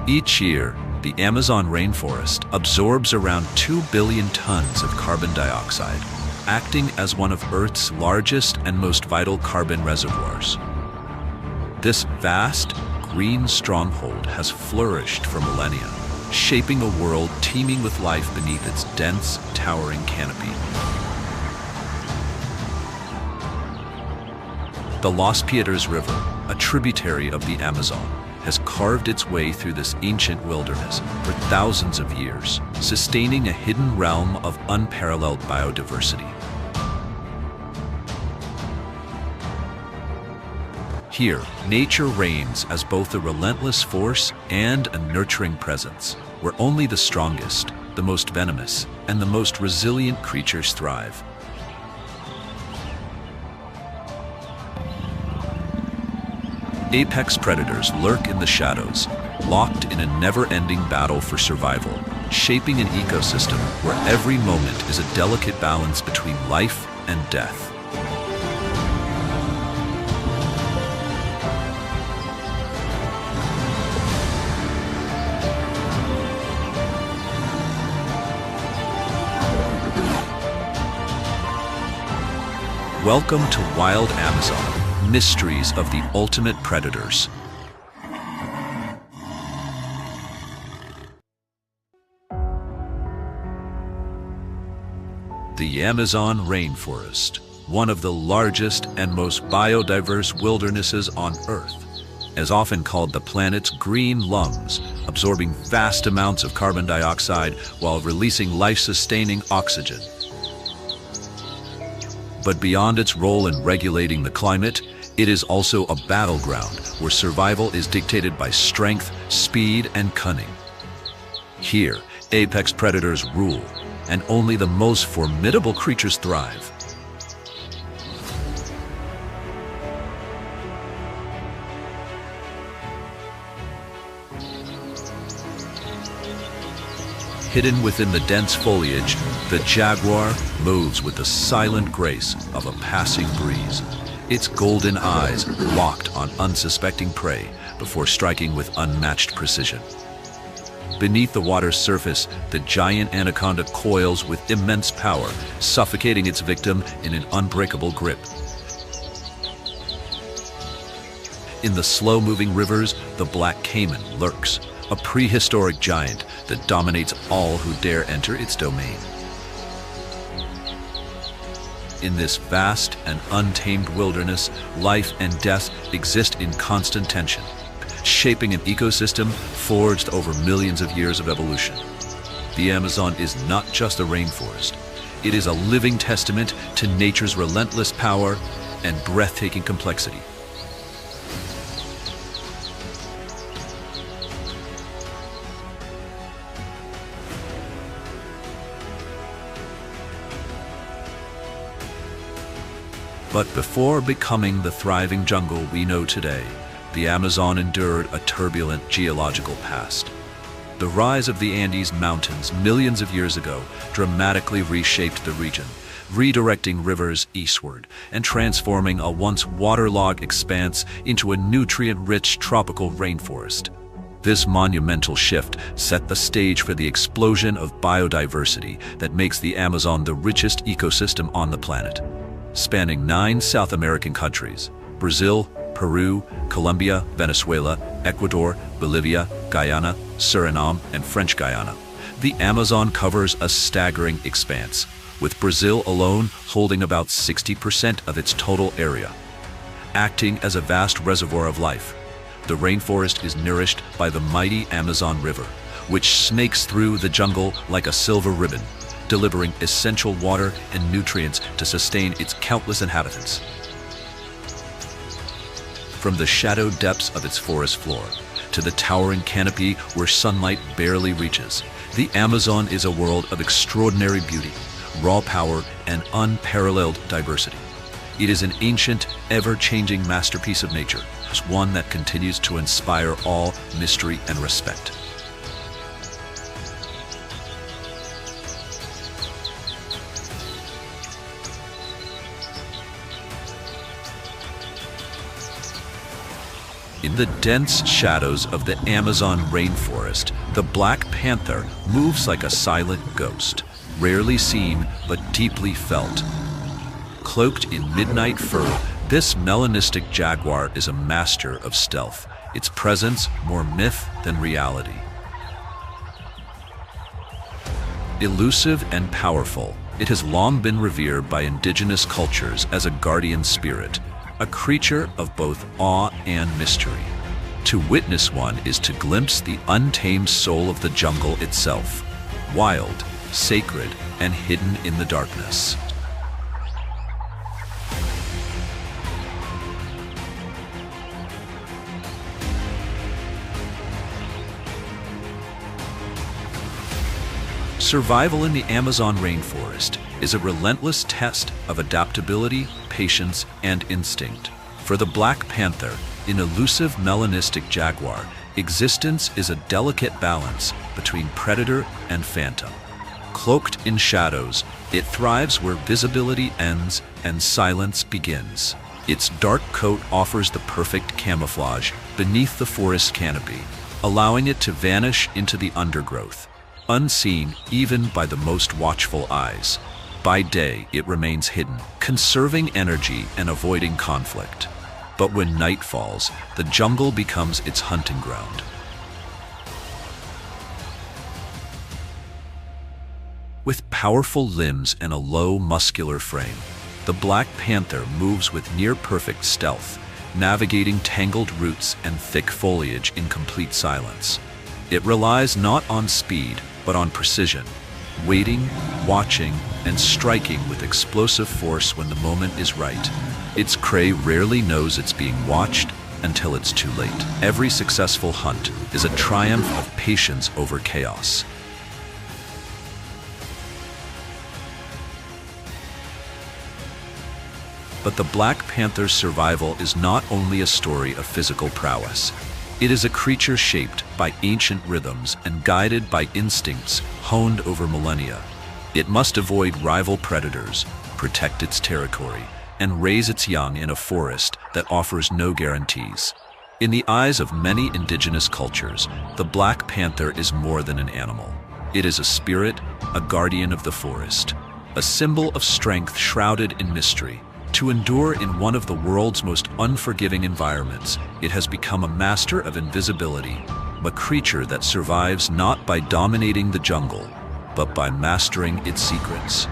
Each year, the Amazon rainforest absorbs around 2 billion tons of carbon dioxide, acting as one of Earth's largest and most vital carbon reservoirs. This vast, green stronghold has flourished for millennia, shaping a world teeming with life beneath its dense, towering canopy. The Los Piedras River, a tributary of the Amazon, has carved its way through this ancient wilderness for thousands of years, sustaining a hidden realm of unparalleled biodiversity. Here, nature reigns as both a relentless force and a nurturing presence, where only the strongest, the most venomous, and the most resilient creatures thrive. Apex predators lurk in the shadows, locked in a never-ending battle for survival, shaping an ecosystem where every moment is a delicate balance between life and death. Welcome to Wild Amazon. Mysteries of the ultimate predators. The Amazon rainforest, one of the largest and most biodiverse wildernesses on Earth, is often called the planet's green lungs, absorbing vast amounts of carbon dioxide while releasing life-sustaining oxygen. But beyond its role in regulating the climate, it is also a battleground where survival is dictated by strength, speed, and cunning. Here, apex predators rule, and only the most formidable creatures thrive. Hidden within the dense foliage, the jaguar moves with the silent grace of a passing breeze, its golden eyes locked on unsuspecting prey before striking with unmatched precision. Beneath the water's surface, the giant anaconda coils with immense power, suffocating its victim in an unbreakable grip. In the slow-moving rivers, the black caiman lurks, a prehistoric giant that dominates all who dare enter its domain. In this vast and untamed wilderness, life and death exist in constant tension, shaping an ecosystem forged over millions of years of evolution. The Amazon is not just a rainforest. It is a living testament to nature's relentless power and breathtaking complexity. But before becoming the thriving jungle we know today, the Amazon endured a turbulent geological past. The rise of the Andes Mountains millions of years ago dramatically reshaped the region, redirecting rivers eastward and transforming a once waterlogged expanse into a nutrient-rich tropical rainforest. This monumental shift set the stage for the explosion of biodiversity that makes the Amazon the richest ecosystem on the planet. Spanning 9 South American countries: Brazil, Peru, Colombia, Venezuela, Ecuador, Bolivia, Guyana, Suriname, and French Guiana. The Amazon covers a staggering expanse, with Brazil alone holding about 60% of its total area. Acting as a vast reservoir of life, the rainforest is nourished by the mighty Amazon River, which snakes through the jungle like a silver ribbon, delivering essential water and nutrients to sustain its countless inhabitants. From the shadowed depths of its forest floor to the towering canopy where sunlight barely reaches, the Amazon is a world of extraordinary beauty, raw power, and unparalleled diversity. It is an ancient, ever-changing masterpiece of nature, one that continues to inspire awe, mystery, and respect. In the dense shadows of the Amazon rainforest, the black panther moves like a silent ghost, rarely seen but deeply felt. Cloaked in midnight fur, this melanistic jaguar is a master of stealth, its presence more myth than reality. Elusive and powerful, it has long been revered by indigenous cultures as a guardian spirit, a creature of both awe and mystery. To witness one is to glimpse the untamed soul of the jungle itself, wild, sacred, and hidden in the darkness. Survival in the Amazon rainforest is a relentless test of adaptability, patience, and instinct. For the black panther, an elusive melanistic jaguar, existence is a delicate balance between predator and phantom. Cloaked in shadows, it thrives where visibility ends and silence begins. Its dark coat offers the perfect camouflage beneath the forest canopy, allowing it to vanish into the undergrowth, unseen even by the most watchful eyes. By day, it remains hidden, conserving energy and avoiding conflict. But when night falls, the jungle becomes its hunting ground. With powerful limbs and a low, muscular frame, the black panther moves with near-perfect stealth, navigating tangled roots and thick foliage in complete silence. It relies not on speed, but on precision, waiting, watching, and striking with explosive force when the moment is right. Its prey rarely knows it's being watched until it's too late. Every successful hunt is a triumph of patience over chaos. But the black panther's survival is not only a story of physical prowess. It is a creature shaped by ancient rhythms and guided by instincts honed over millennia. It must avoid rival predators, protect its territory, and raise its young in a forest that offers no guarantees. In the eyes of many indigenous cultures, the black panther is more than an animal. It is a spirit, a guardian of the forest, a symbol of strength shrouded in mystery. To endure in one of the world's most unforgiving environments, it has become a master of invisibility, a creature that survives not by dominating the jungle, but by mastering its secrets.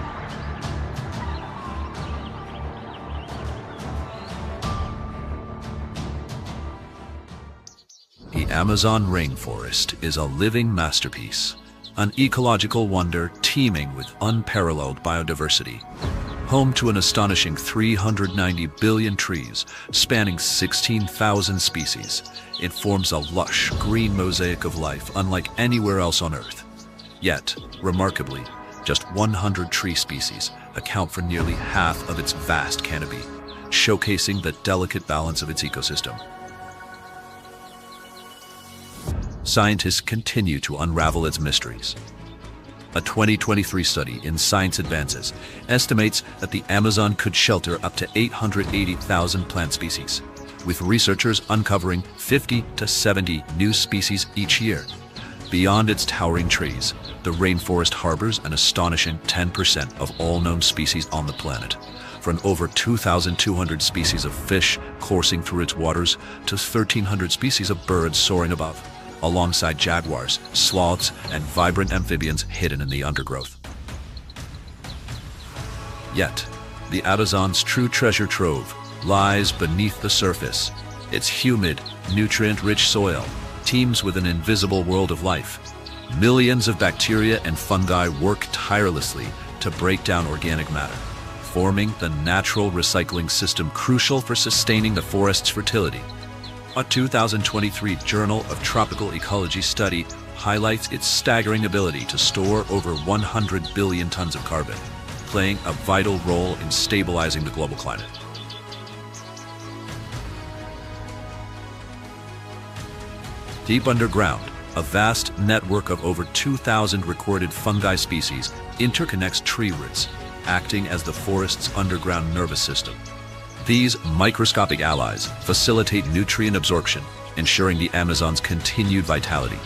The Amazon rainforest is a living masterpiece, an ecological wonder teeming with unparalleled biodiversity. Home to an astonishing 390 billion trees spanning 16,000 species, it forms a lush, green mosaic of life unlike anywhere else on Earth. Yet, remarkably, just 100 tree species account for nearly half of its vast canopy, showcasing the delicate balance of its ecosystem. Scientists continue to unravel its mysteries. A 2023 study in Science Advances estimates that the Amazon could shelter up to 880,000 plant species, with researchers uncovering 50 to 70 new species each year. Beyond its towering trees, the rainforest harbors an astonishing 10% of all known species on the planet, from over 2,200 species of fish coursing through its waters to 1,300 species of birds soaring above, alongside jaguars, sloths, and vibrant amphibians hidden in the undergrowth. Yet, the Amazon's true treasure trove lies beneath the surface. Its humid, nutrient-rich soil teems with an invisible world of life. Millions of bacteria and fungi work tirelessly to break down organic matter, forming the natural recycling system crucial for sustaining the forest's fertility. A 2023 Journal of Tropical Ecology study highlights its staggering ability to store over 100 billion tons of carbon, playing a vital role in stabilizing the global climate. Deep underground, a vast network of over 2,000 recorded fungi species interconnects tree roots, acting as the forest's underground nervous system. These microscopic allies facilitate nutrient absorption, ensuring the Amazon's continued vitality.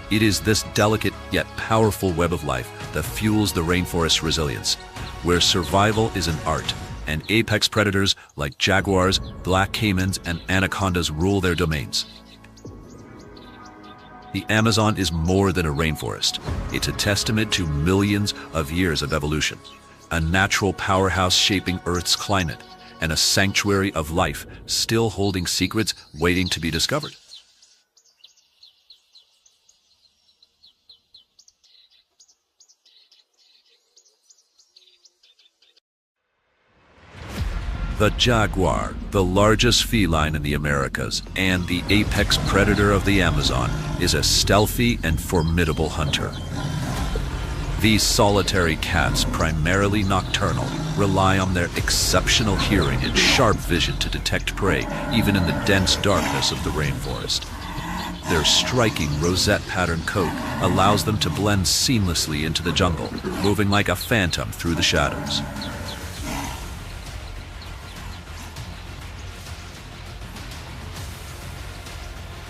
It is this delicate yet powerful web of life that fuels the rainforest's resilience, where survival is an art, and apex predators like jaguars, black caimans, and anacondas rule their domains. The Amazon is more than a rainforest. It's a testament to millions of years of evolution, a natural powerhouse shaping Earth's climate, and a sanctuary of life still holding secrets waiting to be discovered. The jaguar, the largest feline in the Americas and the apex predator of the Amazon, is a stealthy and formidable hunter. These solitary cats, primarily nocturnal, rely on their exceptional hearing and sharp vision to detect prey, even in the dense darkness of the rainforest. Their striking rosette-patterned coat allows them to blend seamlessly into the jungle, moving like a phantom through the shadows.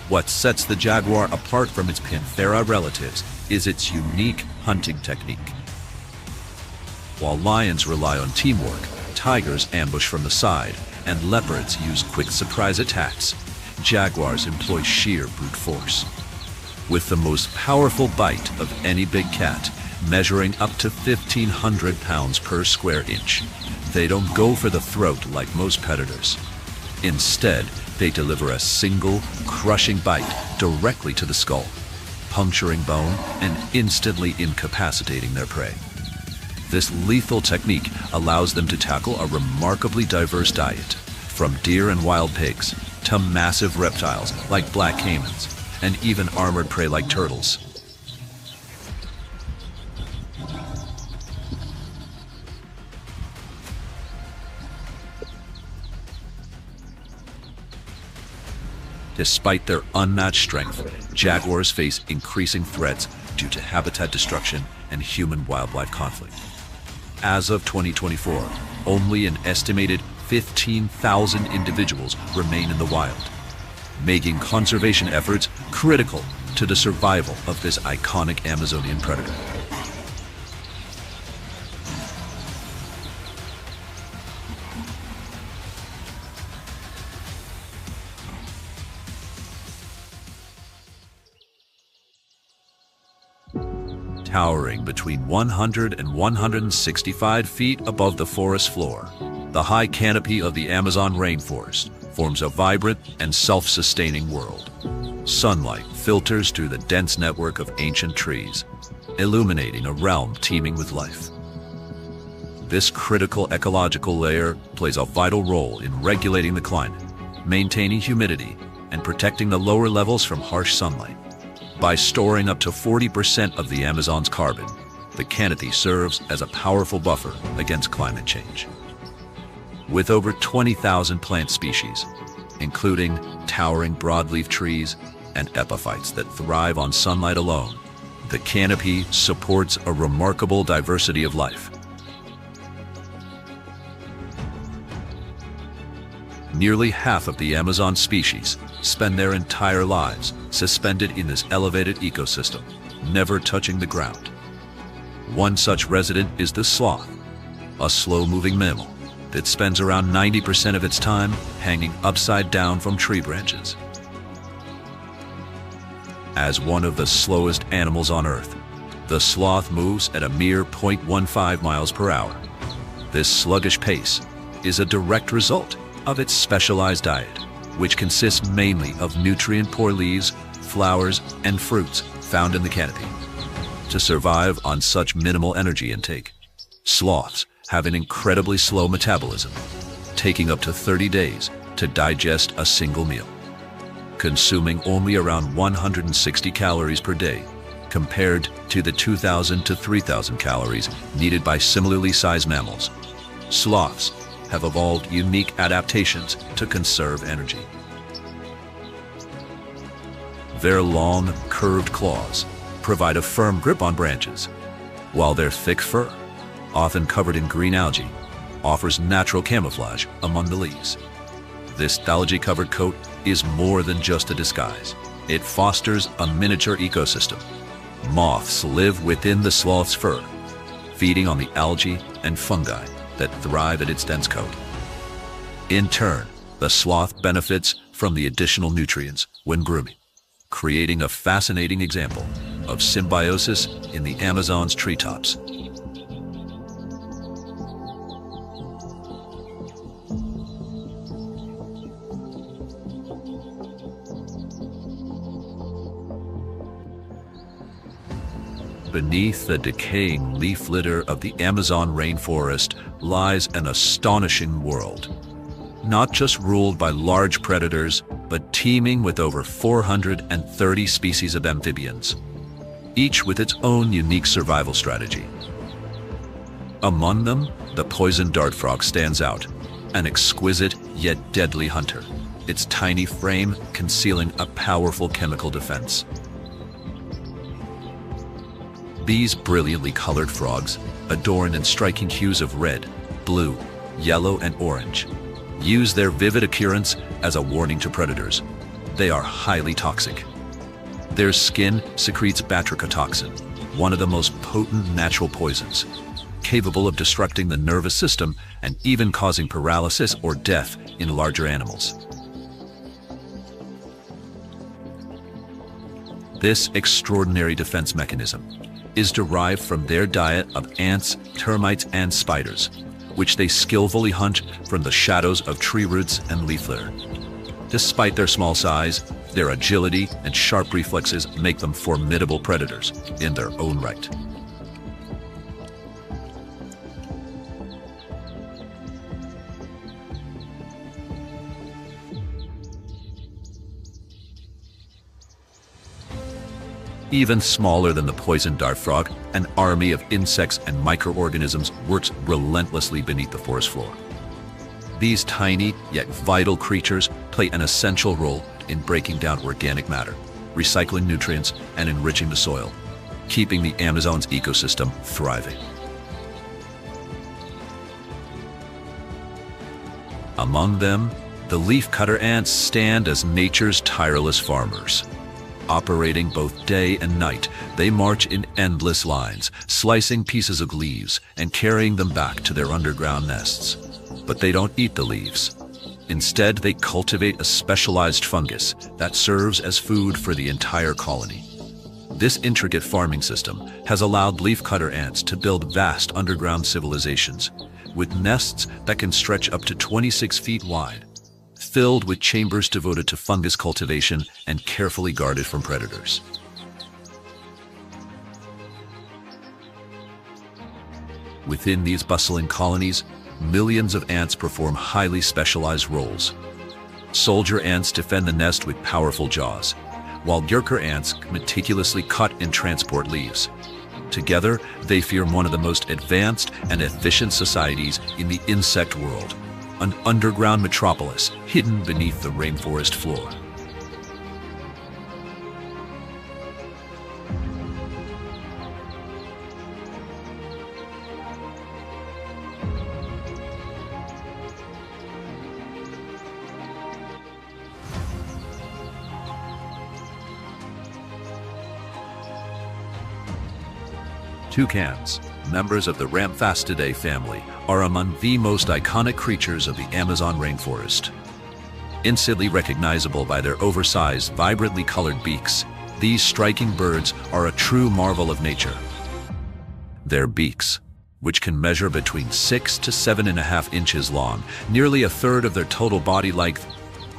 What sets the jaguar apart from its Panthera relatives is its unique hunting technique. While lions rely on teamwork, tigers ambush from the side, and leopards use quick surprise attacks, jaguars employ sheer brute force. With the most powerful bite of any big cat, measuring up to 1,500 pounds per square inch, they don't go for the throat like most predators. Instead, they deliver a single, crushing bite directly to the skull, puncturing bone and instantly incapacitating their prey. This lethal technique allows them to tackle a remarkably diverse diet, from deer and wild pigs to massive reptiles like black caimans and even armored prey like turtles. Despite their unmatched strength, jaguars face increasing threats due to habitat destruction and human-wildlife conflict. As of 2024, only an estimated 15,000 individuals remain in the wild, making conservation efforts critical to the survival of this iconic Amazonian predator. Towering between 100 and 165 feet above the forest floor, the high canopy of the Amazon rainforest forms a vibrant and self-sustaining world. Sunlight filters through the dense network of ancient trees, illuminating a realm teeming with life. This critical ecological layer plays a vital role in regulating the climate, maintaining humidity, and protecting the lower levels from harsh sunlight. By storing up to 40% of the Amazon's carbon, the canopy serves as a powerful buffer against climate change. With over 20,000 plant species, including towering broadleaf trees and epiphytes that thrive on sunlight alone, the canopy supports a remarkable diversity of life. Nearly half of the Amazon species spend their entire lives suspended in this elevated ecosystem, never touching the ground. One such resident is the sloth, a slow-moving mammal that spends around 90% of its time hanging upside down from tree branches. As one of the slowest animals on Earth, the sloth moves at a mere 0.15 miles per hour. This sluggish pace is a direct result of its specialized diet, which consists mainly of nutrient-poor leaves, flowers, and fruits found in the canopy. To survive on such minimal energy intake, sloths have an incredibly slow metabolism, taking up to 30 days to digest a single meal, consuming only around 160 calories per day, compared to the 2,000 to 3,000 calories needed by similarly sized mammals. Sloths have evolved unique adaptations to conserve energy. Their long, curved claws provide a firm grip on branches, while their thick fur, often covered in green algae, offers natural camouflage among the leaves. This algae-covered coat is more than just a disguise. It fosters a miniature ecosystem. Moths live within the sloth's fur, feeding on the algae and fungi that thrive at its dense coat. In turn, the sloth benefits from the additional nutrients when grooming, creating a fascinating example of symbiosis in the Amazon's treetops. Beneath the decaying leaf litter of the Amazon rainforest lies an astonishing world, not just ruled by large predators, but teeming with over 430 species of amphibians, each with its own unique survival strategy. Among them, the poison dart frog stands out, an exquisite yet deadly hunter, its tiny frame concealing a powerful chemical defense. These brilliantly colored frogs, adorned in striking hues of red, blue, yellow, and orange, use their vivid appearance as a warning to predators. They are highly toxic. Their skin secretes batrachotoxin, one of the most potent natural poisons, capable of disrupting the nervous system and even causing paralysis or death in larger animals. This extraordinary defense mechanism is derived from their diet of ants, termites, and spiders, which they skillfully hunt from the shadows of tree roots and leaf litter. Despite their small size, their agility and sharp reflexes make them formidable predators in their own right. Even smaller than the poison dart frog, an army of insects and microorganisms works relentlessly beneath the forest floor. These tiny yet vital creatures play an essential role in breaking down organic matter, recycling nutrients, and enriching the soil, keeping the Amazon's ecosystem thriving. Among them, the leafcutter ants stand as nature's tireless farmers. Operating both day and night, they march in endless lines, slicing pieces of leaves and carrying them back to their underground nests. But they don't eat the leaves. Instead, they cultivate a specialized fungus that serves as food for the entire colony. This intricate farming system has allowed leafcutter ants to build vast underground civilizations, with nests that can stretch up to 26 feet wide, filled with chambers devoted to fungus cultivation and carefully guarded from predators. Within these bustling colonies, millions of ants perform highly specialized roles. Soldier ants defend the nest with powerful jaws, while worker ants meticulously cut and transport leaves. Together, they form one of the most advanced and efficient societies in the insect world, an underground metropolis hidden beneath the rainforest floor. Toucans, members of the Ramphastidae family, are among the most iconic creatures of the Amazon rainforest. Instantly recognizable by their oversized, vibrantly colored beaks, these striking birds are a true marvel of nature. Their beaks, which can measure between 6 to 7.5 inches long, nearly a third of their total body length,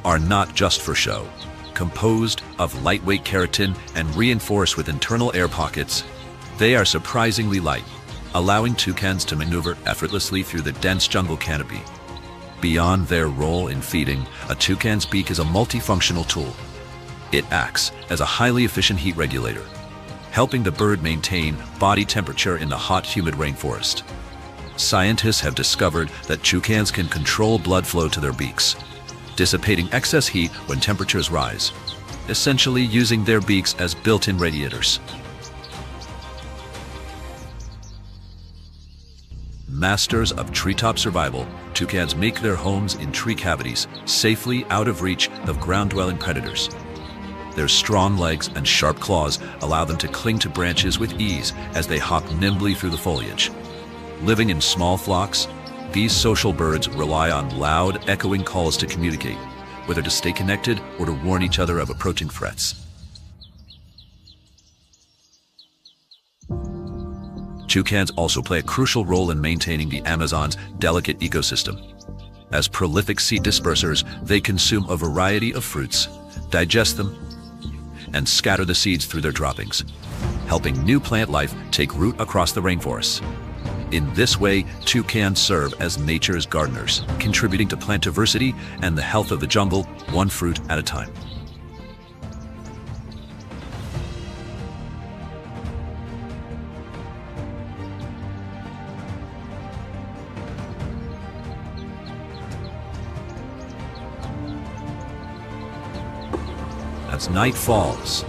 are not just for show. Composed of lightweight keratin and reinforced with internal air pockets, they are surprisingly light, allowing toucans to maneuver effortlessly through the dense jungle canopy. Beyond their role in feeding, a toucan's beak is a multifunctional tool. It acts as a highly efficient heat regulator, helping the bird maintain body temperature in the hot, humid rainforest. Scientists have discovered that toucans can control blood flow to their beaks, dissipating excess heat when temperatures rise, essentially using their beaks as built-in radiators. Masters of treetop survival, toucans make their homes in tree cavities, safely out of reach of ground-dwelling predators. Their strong legs and sharp claws allow them to cling to branches with ease as they hop nimbly through the foliage. Living in small flocks, these social birds rely on loud, echoing calls to communicate, whether to stay connected or to warn each other of approaching threats. Toucans also play a crucial role in maintaining the Amazon's delicate ecosystem. As prolific seed dispersers, they consume a variety of fruits, digest them, and scatter the seeds through their droppings, helping new plant life take root across the rainforests. In this way, toucans serve as nature's gardeners, contributing to plant diversity and the health of the jungle, one fruit at a time. As night falls,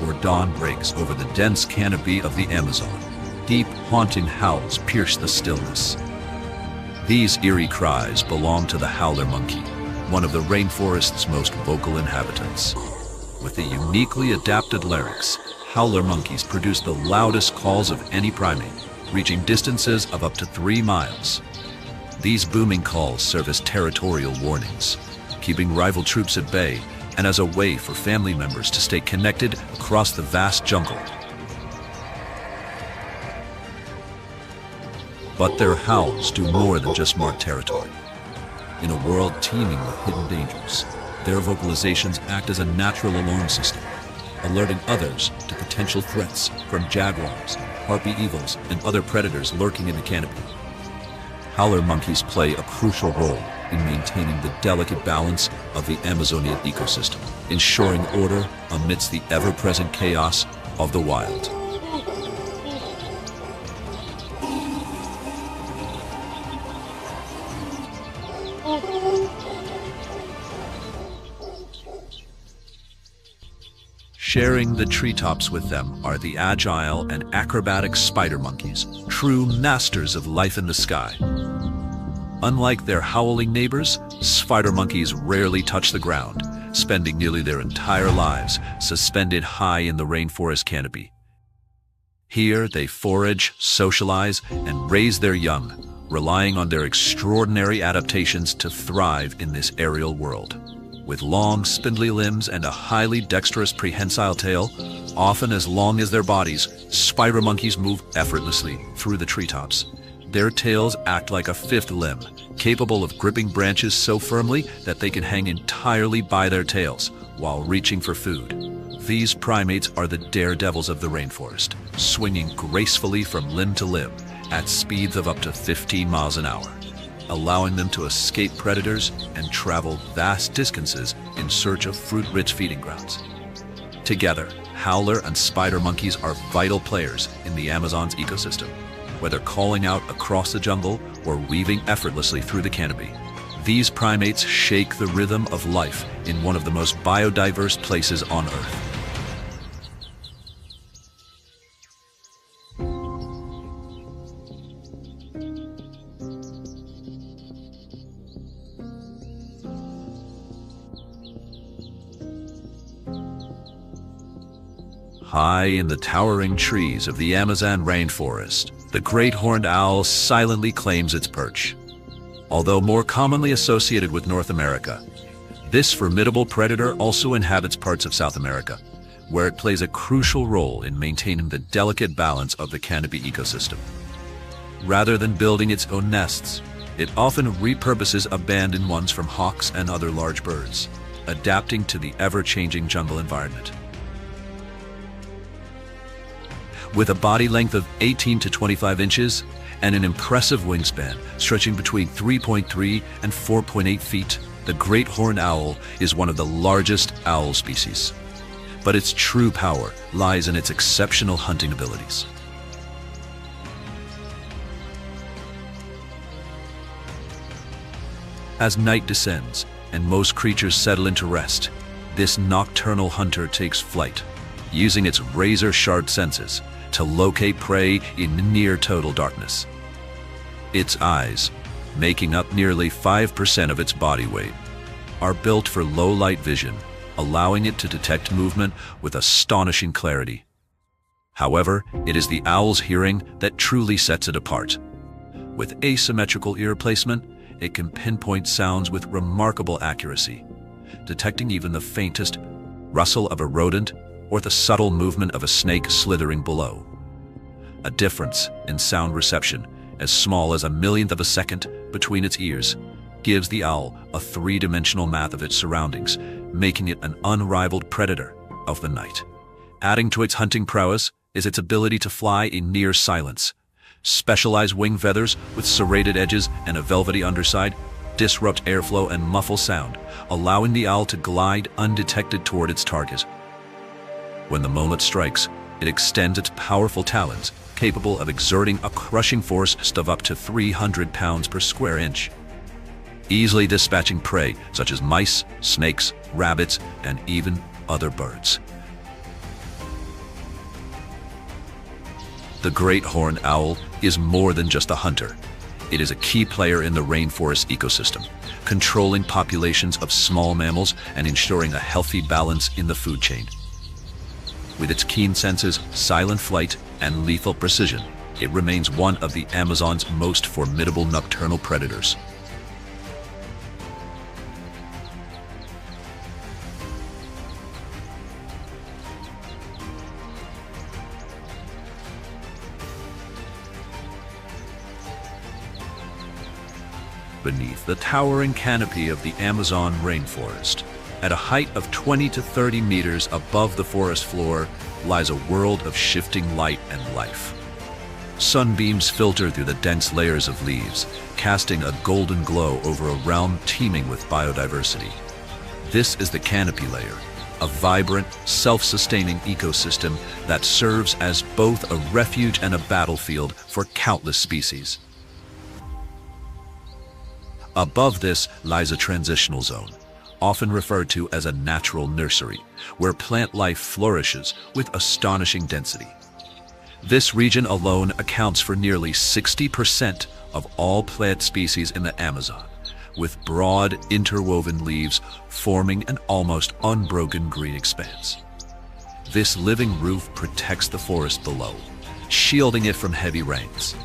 or dawn breaks over the dense canopy of the Amazon, deep, haunting howls pierce the stillness. These eerie cries belong to the howler monkey, one of the rainforest's most vocal inhabitants. With a uniquely adapted larynx, howler monkeys produce the loudest calls of any primate, reaching distances of up to 3 miles. These booming calls serve as territorial warnings, keeping rival troops at bay and as a way for family members to stay connected across the vast jungle. But their howls do more than just mark territory. In a world teeming with hidden dangers, their vocalizations act as a natural alarm system, alerting others to potential threats from jaguars, harpy eagles, and other predators lurking in the canopy. Howler monkeys play a crucial role in maintaining the delicate balance of the Amazonian ecosystem, ensuring order amidst the ever-present chaos of the wild. Sharing the treetops with them are the agile and acrobatic spider monkeys, true masters of life in the sky. Unlike their howling neighbors, spider monkeys rarely touch the ground, spending nearly their entire lives suspended high in the rainforest canopy. Here they forage, socialize, and raise their young, relying on their extraordinary adaptations to thrive in this aerial world. With long, spindly limbs and a highly dexterous prehensile tail, often as long as their bodies, spider monkeys move effortlessly through the treetops. Their tails act like a fifth limb, capable of gripping branches so firmly that they can hang entirely by their tails while reaching for food. These primates are the daredevils of the rainforest, swinging gracefully from limb to limb at speeds of up to 15 miles an hour, allowing them to escape predators and travel vast distances in search of fruit-rich feeding grounds. Together, howler and spider monkeys are vital players in the Amazon's ecosystem. Whether calling out across the jungle or weaving effortlessly through the canopy, these primates shake the rhythm of life in one of the most biodiverse places on Earth. High in the towering trees of the Amazon rainforest, the great horned owl silently claims its perch. Although more commonly associated with North America, this formidable predator also inhabits parts of South America, where it plays a crucial role in maintaining the delicate balance of the canopy ecosystem. Rather than building its own nests, it often repurposes abandoned ones from hawks and other large birds, adapting to the ever-changing jungle environment. With a body length of 18 to 25 inches and an impressive wingspan stretching between 3.3 and 4.8 feet, the great horned owl is one of the largest owl species. But its true power lies in its exceptional hunting abilities. As night descends and most creatures settle into rest, this nocturnal hunter takes flight, using its razor-sharp senses to locate prey in near total darkness. Its eyes, making up nearly 5% of its body weight, are built for low-light vision, allowing it to detect movement with astonishing clarity. However, it is the owl's hearing that truly sets it apart. With asymmetrical ear placement, it can pinpoint sounds with remarkable accuracy, detecting even the faintest rustle of a rodent or the subtle movement of a snake slithering below. A difference in sound reception, as small as a millionth of a second between its ears, gives the owl a three-dimensional map of its surroundings, making it an unrivaled predator of the night. Adding to its hunting prowess is its ability to fly in near silence. Specialized wing feathers with serrated edges and a velvety underside disrupt airflow and muffle sound, allowing the owl to glide undetected toward its target. When the moment strikes, it extends its powerful talons, capable of exerting a crushing force of up to 300 pounds per square inch, easily dispatching prey such as mice, snakes, rabbits, and even other birds. The great horned owl is more than just a hunter. It is a key player in the rainforest ecosystem, controlling populations of small mammals and ensuring a healthy balance in the food chain. With its keen senses, silent flight, and lethal precision, it remains one of the Amazon's most formidable nocturnal predators. Beneath the towering canopy of the Amazon rainforest, at a height of 20 to 30 meters above the forest floor, lies a world of shifting light and life. Sunbeams filter through the dense layers of leaves, casting a golden glow over a realm teeming with biodiversity. This is the canopy layer, a vibrant, self-sustaining ecosystem that serves as both a refuge and a battlefield for countless species. Above this lies a transitional zone, often referred to as a natural nursery, where plant life flourishes with astonishing density. This region alone accounts for nearly 60% of all plant species in the Amazon, with broad, interwoven leaves forming an almost unbroken green expanse. This living roof protects the forest below, shielding it from heavy rains,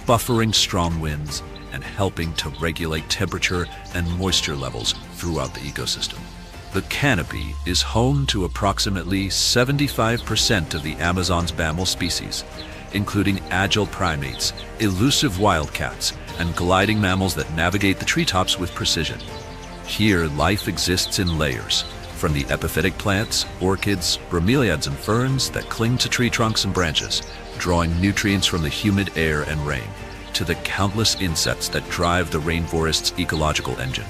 buffering strong winds, and helping to regulate temperature and moisture levels throughout the ecosystem. The canopy is home to approximately 75% of the Amazon's mammal species, including agile primates, elusive wildcats, and gliding mammals that navigate the treetops with precision. Here, life exists in layers, from the epiphytic plants, orchids, bromeliads, and ferns that cling to tree trunks and branches, drawing nutrients from the humid air and rain, to the countless insects that drive the rainforest's ecological engine.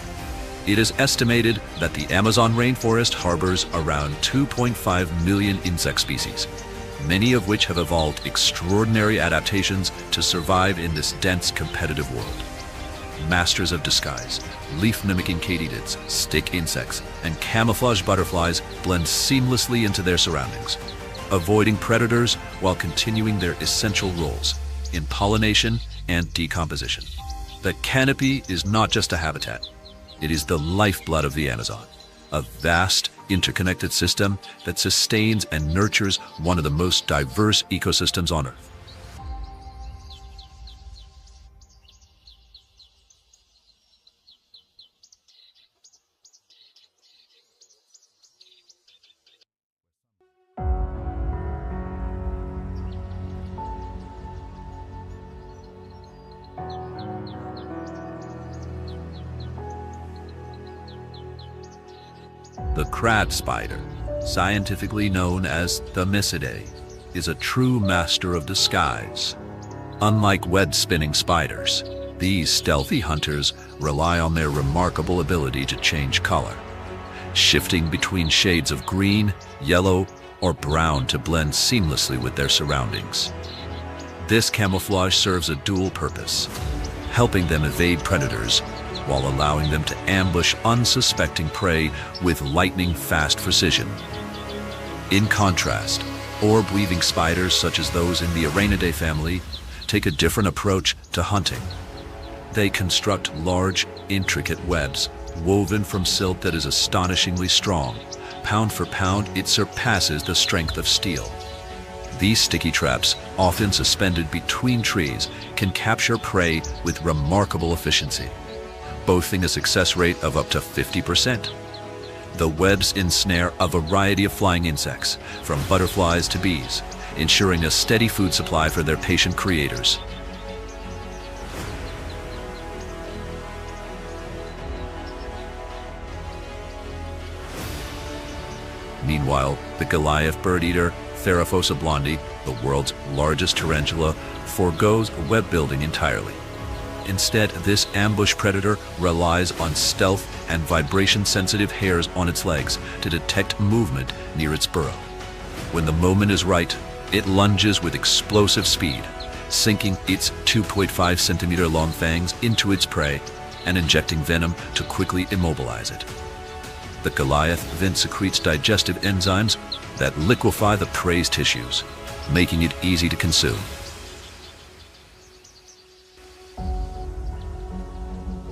It is estimated that the Amazon rainforest harbors around 2.5 million insect species, many of which have evolved extraordinary adaptations to survive in this dense, competitive world. Masters of disguise, leaf-mimicking katydids, stick insects, and camouflage butterflies blend seamlessly into their surroundings, avoiding predators while continuing their essential roles in pollination and decomposition. The canopy is not just a habitat. It is the lifeblood of the Amazon, a vast, interconnected system that sustains and nurtures one of the most diverse ecosystems on Earth. The crab spider, scientifically known as the Mysidae, is a true master of disguise. Unlike web-spinning spiders, these stealthy hunters rely on their remarkable ability to change color, shifting between shades of green, yellow, or brown to blend seamlessly with their surroundings. This camouflage serves a dual purpose, helping them evade predators while allowing them to ambush unsuspecting prey with lightning-fast precision. In contrast, orb-weaving spiders such as those in the Araenidae family take a different approach to hunting, They construct large, intricate webs, woven from silk that is astonishingly strong. Pound for pound, it surpasses the strength of steel. These sticky traps, often suspended between trees, can capture prey with remarkable efficiency, boasting a success rate of up to 50%. The webs ensnare a variety of flying insects, from butterflies to bees, ensuring a steady food supply for their patient creators. Meanwhile, the Goliath bird-eater, Theraphosa blondi, the world's largest tarantula, forgoes web building entirely. Instead, this ambush predator relies on stealth and vibration-sensitive hairs on its legs to detect movement near its burrow. When the moment is right, it lunges with explosive speed, sinking its 2.5 centimeter long fangs into its prey and injecting venom to quickly immobilize it. The Goliath then secretes digestive enzymes that liquefy the prey's tissues, making it easy to consume.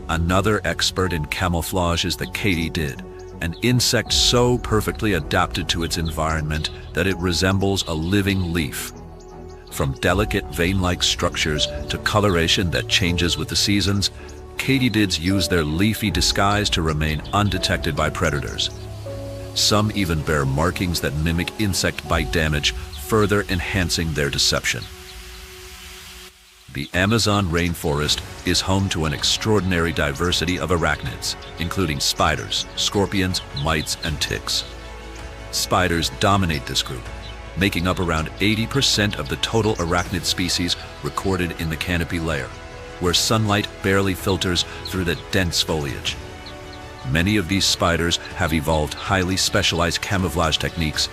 Another expert in camouflage is the katydid, an insect so perfectly adapted to its environment that it resembles a living leaf. From delicate vein-like structures to coloration that changes with the seasons, katydids use their leafy disguise to remain undetected by predators. Some even bear markings that mimic insect bite damage, further enhancing their deception. The Amazon rainforest is home to an extraordinary diversity of arachnids, including spiders, scorpions, mites, and ticks. Spiders dominate this group, making up around 80% of the total arachnid species recorded in the canopy layer, where sunlight barely filters through the dense foliage. Many of these spiders have evolved highly specialized camouflage techniques,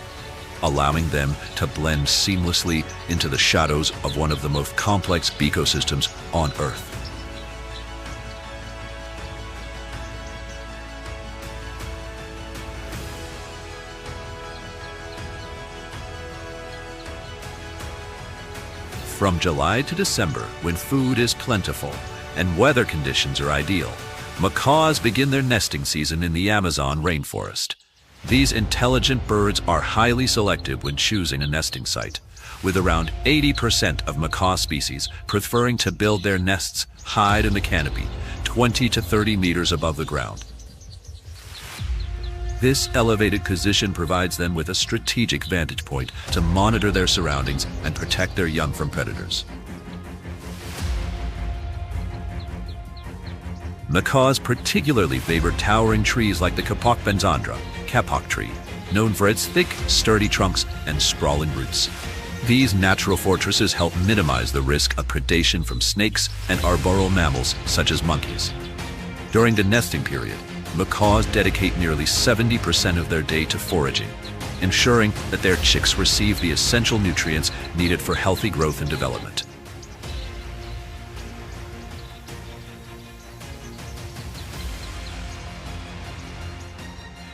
allowing them to blend seamlessly into the shadows of one of the most complex ecosystems on Earth. From July to December, when food is plentiful and weather conditions are ideal, macaws begin their nesting season in the Amazon rainforest. These intelligent birds are highly selective when choosing a nesting site, with around 80% of macaw species preferring to build their nests high in the canopy, 20 to 30 meters above the ground. This elevated position provides them with a strategic vantage point to monitor their surroundings and protect their young from predators. Macaws particularly favor towering trees like the kapok benzandra, kapok tree, known for its thick, sturdy trunks and sprawling roots. These natural fortresses help minimize the risk of predation from snakes and arboreal mammals such as monkeys. During the nesting period, macaws dedicate nearly 70% of their day to foraging, ensuring that their chicks receive the essential nutrients needed for healthy growth and development.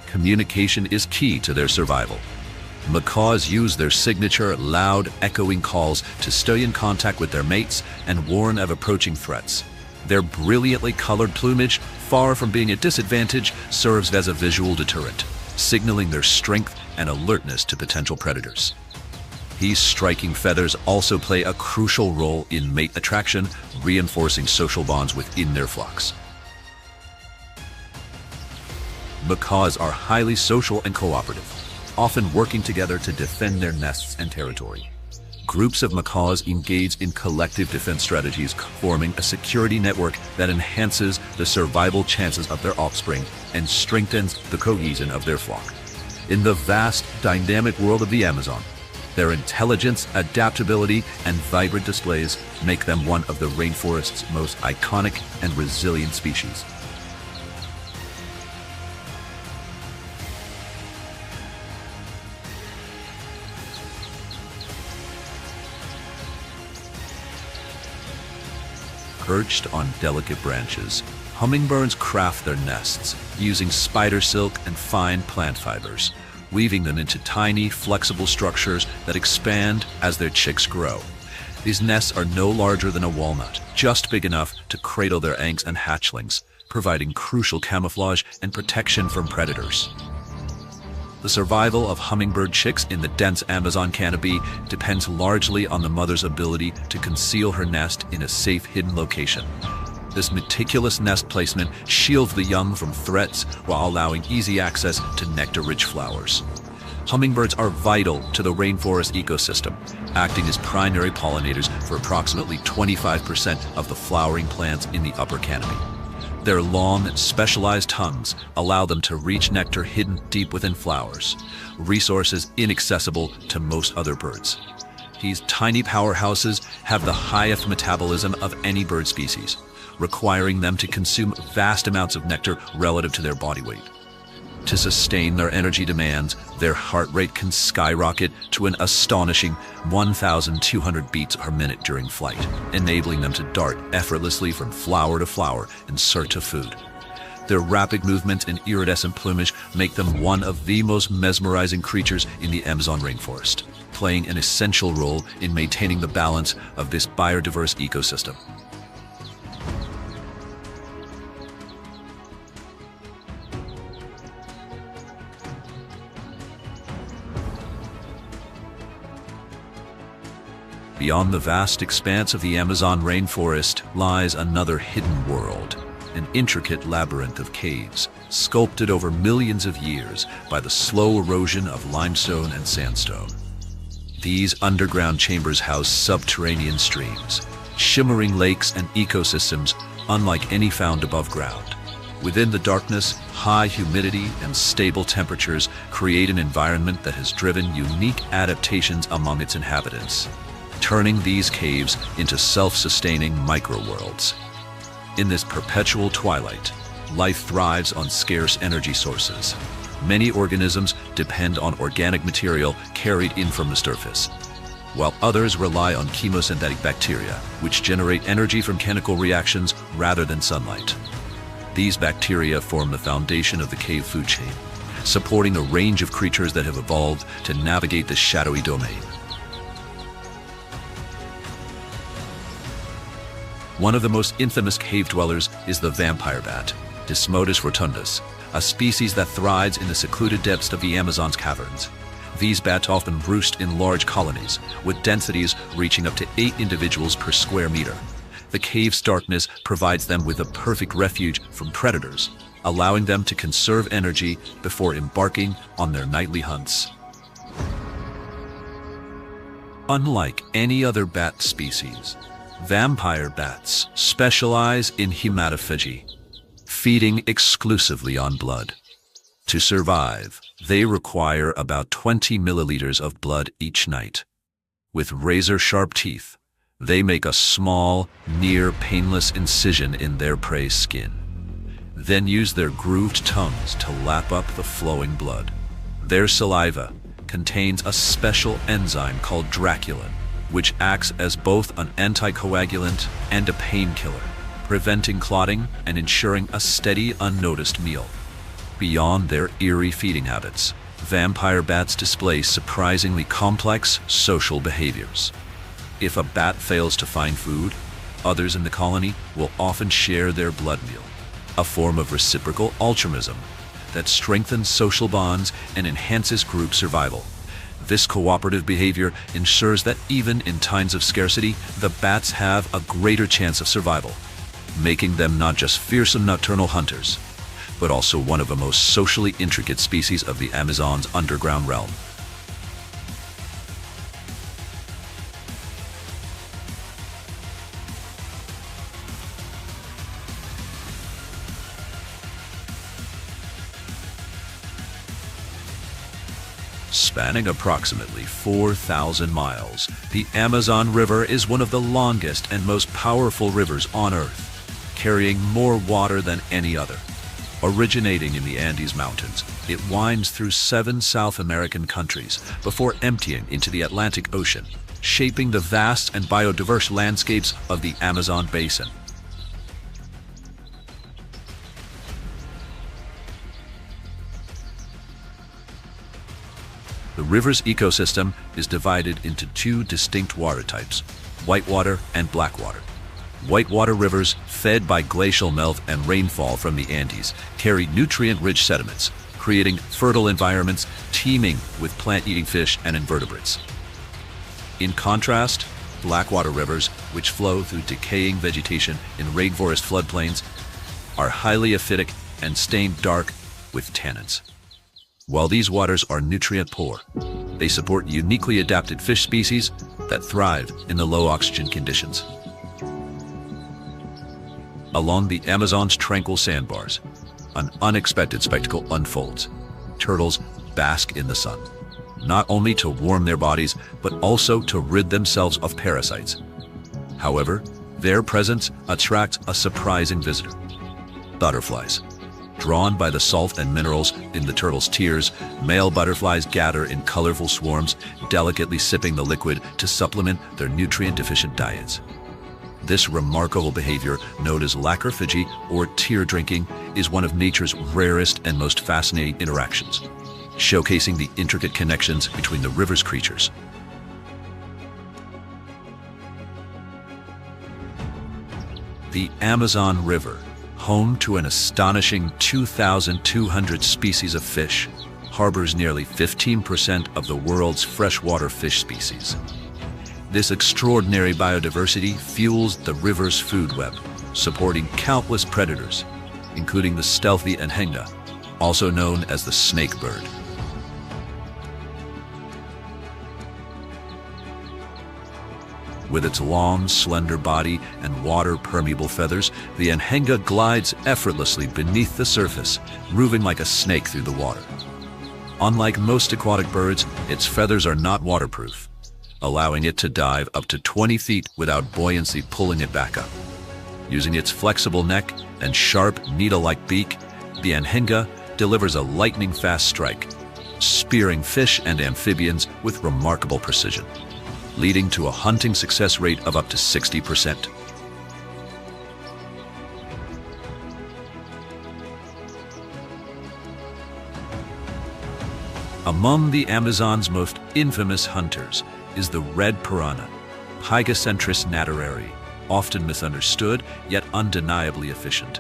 Communication is key to their survival. Macaws use their signature loud, echoing calls to stay in contact with their mates and warn of approaching threats. Their brilliantly colored plumage, far from being a disadvantage, serves as a visual deterrent, signaling their strength and alertness to potential predators. These striking feathers also play a crucial role in mate attraction, reinforcing social bonds within their flocks. Macaws are highly social and cooperative, often working together to defend their nests and territory. Groups of macaws engage in collective defense strategies, forming a security network that enhances the survival chances of their offspring and strengthens the cohesion of their flock. In the vast, dynamic world of the Amazon, their intelligence, adaptability, and vibrant displays make them one of the rainforest's most iconic and resilient species. Perched on delicate branches, hummingbirds craft their nests using spider silk and fine plant fibers, weaving them into tiny, flexible structures that expand as their chicks grow. These nests are no larger than a walnut, just big enough to cradle their eggs and hatchlings, providing crucial camouflage and protection from predators. The survival of hummingbird chicks in the dense Amazon canopy depends largely on the mother's ability to conceal her nest in a safe hidden location. This meticulous nest placement shields the young from threats while allowing easy access to nectar-rich flowers. Hummingbirds are vital to the rainforest ecosystem, acting as primary pollinators for approximately 25% of the flowering plants in the upper canopy. Their long, specialized tongues allow them to reach nectar hidden deep within flowers, resources inaccessible to most other birds. These tiny powerhouses have the highest metabolism of any bird species, requiring them to consume vast amounts of nectar relative to their body weight. To sustain their energy demands, their heart rate can skyrocket to an astonishing 1,200 beats per minute during flight, enabling them to dart effortlessly from flower to flower in search of food. Their rapid movements and iridescent plumage make them one of the most mesmerizing creatures in the Amazon rainforest, playing an essential role in maintaining the balance of this biodiverse ecosystem. Beyond the vast expanse of the Amazon rainforest lies another hidden world, an intricate labyrinth of caves, sculpted over millions of years by the slow erosion of limestone and sandstone. These underground chambers house subterranean streams, shimmering lakes and ecosystems unlike any found above ground. Within the darkness, high humidity and stable temperatures create an environment that has driven unique adaptations among its inhabitants, turning these caves into self-sustaining microworlds. In this perpetual twilight, life thrives on scarce energy sources. Many organisms depend on organic material carried in from the surface, while others rely on chemosynthetic bacteria, which generate energy from chemical reactions rather than sunlight. These bacteria form the foundation of the cave food chain, supporting a range of creatures that have evolved to navigate this shadowy domain. One of the most infamous cave dwellers is the vampire bat, Desmodus rotundus, a species that thrives in the secluded depths of the Amazon's caverns. These bats often roost in large colonies, with densities reaching up to 8 individuals per square meter. The cave's darkness provides them with a perfect refuge from predators, allowing them to conserve energy before embarking on their nightly hunts. Unlike any other bat species, vampire bats specialize in hematophagy, feeding exclusively on blood. To survive, they require about 20 milliliters of blood each night. With razor-sharp teeth, they make a small, near-painless incision in their prey's skin, then use their grooved tongues to lap up the flowing blood. Their saliva contains a special enzyme called draculin, which acts as both an anticoagulant and a painkiller, preventing clotting and ensuring a steady, unnoticed meal. Beyond their eerie feeding habits, vampire bats display surprisingly complex social behaviors. If a bat fails to find food, others in the colony will often share their blood meal, a form of reciprocal altruism that strengthens social bonds and enhances group survival. This cooperative behavior ensures that even in times of scarcity, the bats have a greater chance of survival, making them not just fearsome nocturnal hunters, but also one of the most socially intricate species of the Amazon's underground realm. Spanning approximately 4,000 miles, the Amazon River is one of the longest and most powerful rivers on Earth, carrying more water than any other. Originating in the Andes Mountains, it winds through 7 South American countries before emptying into the Atlantic Ocean, shaping the vast and biodiverse landscapes of the Amazon basin. The river's ecosystem is divided into 2 distinct water types: whitewater and blackwater. Whitewater rivers, fed by glacial melt and rainfall from the Andes, carry nutrient-rich sediments, creating fertile environments teeming with plant-eating fish and invertebrates. In contrast, blackwater rivers, which flow through decaying vegetation in rainforest floodplains, are highly acidic and stained dark with tannins. While these waters are nutrient-poor, they support uniquely adapted fish species that thrive in the low oxygen conditions. Along the Amazon's tranquil sandbars, an unexpected spectacle unfolds. Turtles bask in the sun, not only to warm their bodies, but also to rid themselves of parasites. However, their presence attracts a surprising visitor: butterflies. Drawn by the salt and minerals in the turtles' tears, male butterflies gather in colorful swarms, delicately sipping the liquid to supplement their nutrient-deficient diets. This remarkable behavior, known as lacrophagy or tear drinking, is one of nature's rarest and most fascinating interactions, showcasing the intricate connections between the river's creatures. The Amazon River, home to an astonishing 2,200 species of fish, harbors nearly 15% of the world's freshwater fish species. This extraordinary biodiversity fuels the river's food web, supporting countless predators, including the stealthy anhenga, also known as the snake bird. With its long, slender body and water-permeable feathers, the anhenga glides effortlessly beneath the surface, moving like a snake through the water. Unlike most aquatic birds, its feathers are not waterproof, allowing it to dive up to 20 feet without buoyancy pulling it back up. Using its flexible neck and sharp, needle-like beak, the anhenga delivers a lightning-fast strike, spearing fish and amphibians with remarkable precision, leading to a hunting success rate of up to 60%. Among the Amazon's most infamous hunters is the red piranha, Pygocentris naterari, often misunderstood yet undeniably efficient.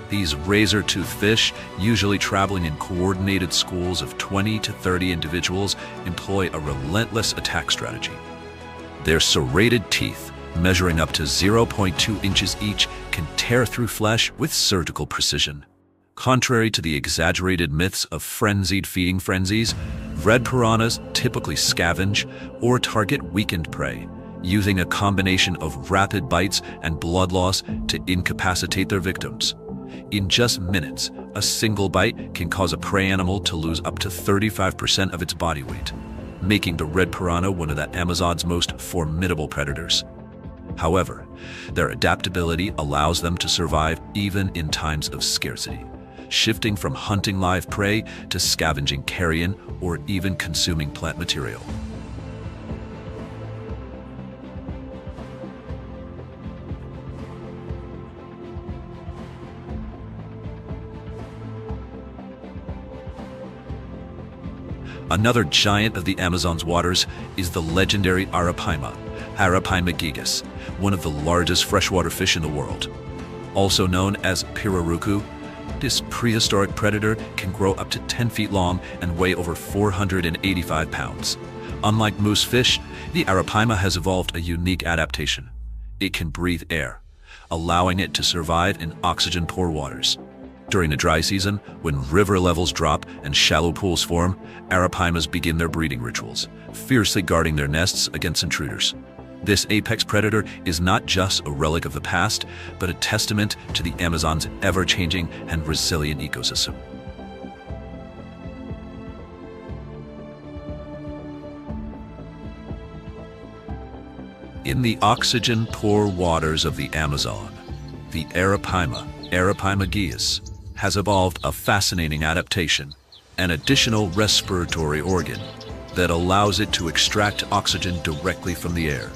These razor-toothed fish, usually traveling in coordinated schools of 20 to 30 individuals, employ a relentless attack strategy. Their serrated teeth, measuring up to 0.2 inches each, can tear through flesh with surgical precision. Contrary to the exaggerated myths of frenzied feeding frenzies, red piranhas typically scavenge or target weakened prey, using a combination of rapid bites and blood loss to incapacitate their victims. In just minutes, a single bite can cause a prey animal to lose up to 35% of its body weight, making the red piranha one of the Amazon's most formidable predators. However, their adaptability allows them to survive even in times of scarcity, shifting from hunting live prey to scavenging carrion or even consuming plant material. Another giant of the Amazon's waters is the legendary arapaima, Arapaima gigas, one of the largest freshwater fish in the world. Also known as pirarucu, this prehistoric predator can grow up to 10 feet long and weigh over 485 pounds. Unlike moose fish, the arapaima has evolved a unique adaptation. It can breathe air, allowing it to survive in oxygen-poor waters. During the dry season, when river levels drop and shallow pools form, arapaimas begin their breeding rituals, fiercely guarding their nests against intruders. This apex predator is not just a relic of the past, but a testament to the Amazon's ever-changing and resilient ecosystem. In the oxygen-poor waters of the Amazon, the arapaima, Arapaima gigas, has evolved a fascinating adaptation, an additional respiratory organ that allows it to extract oxygen directly from the air.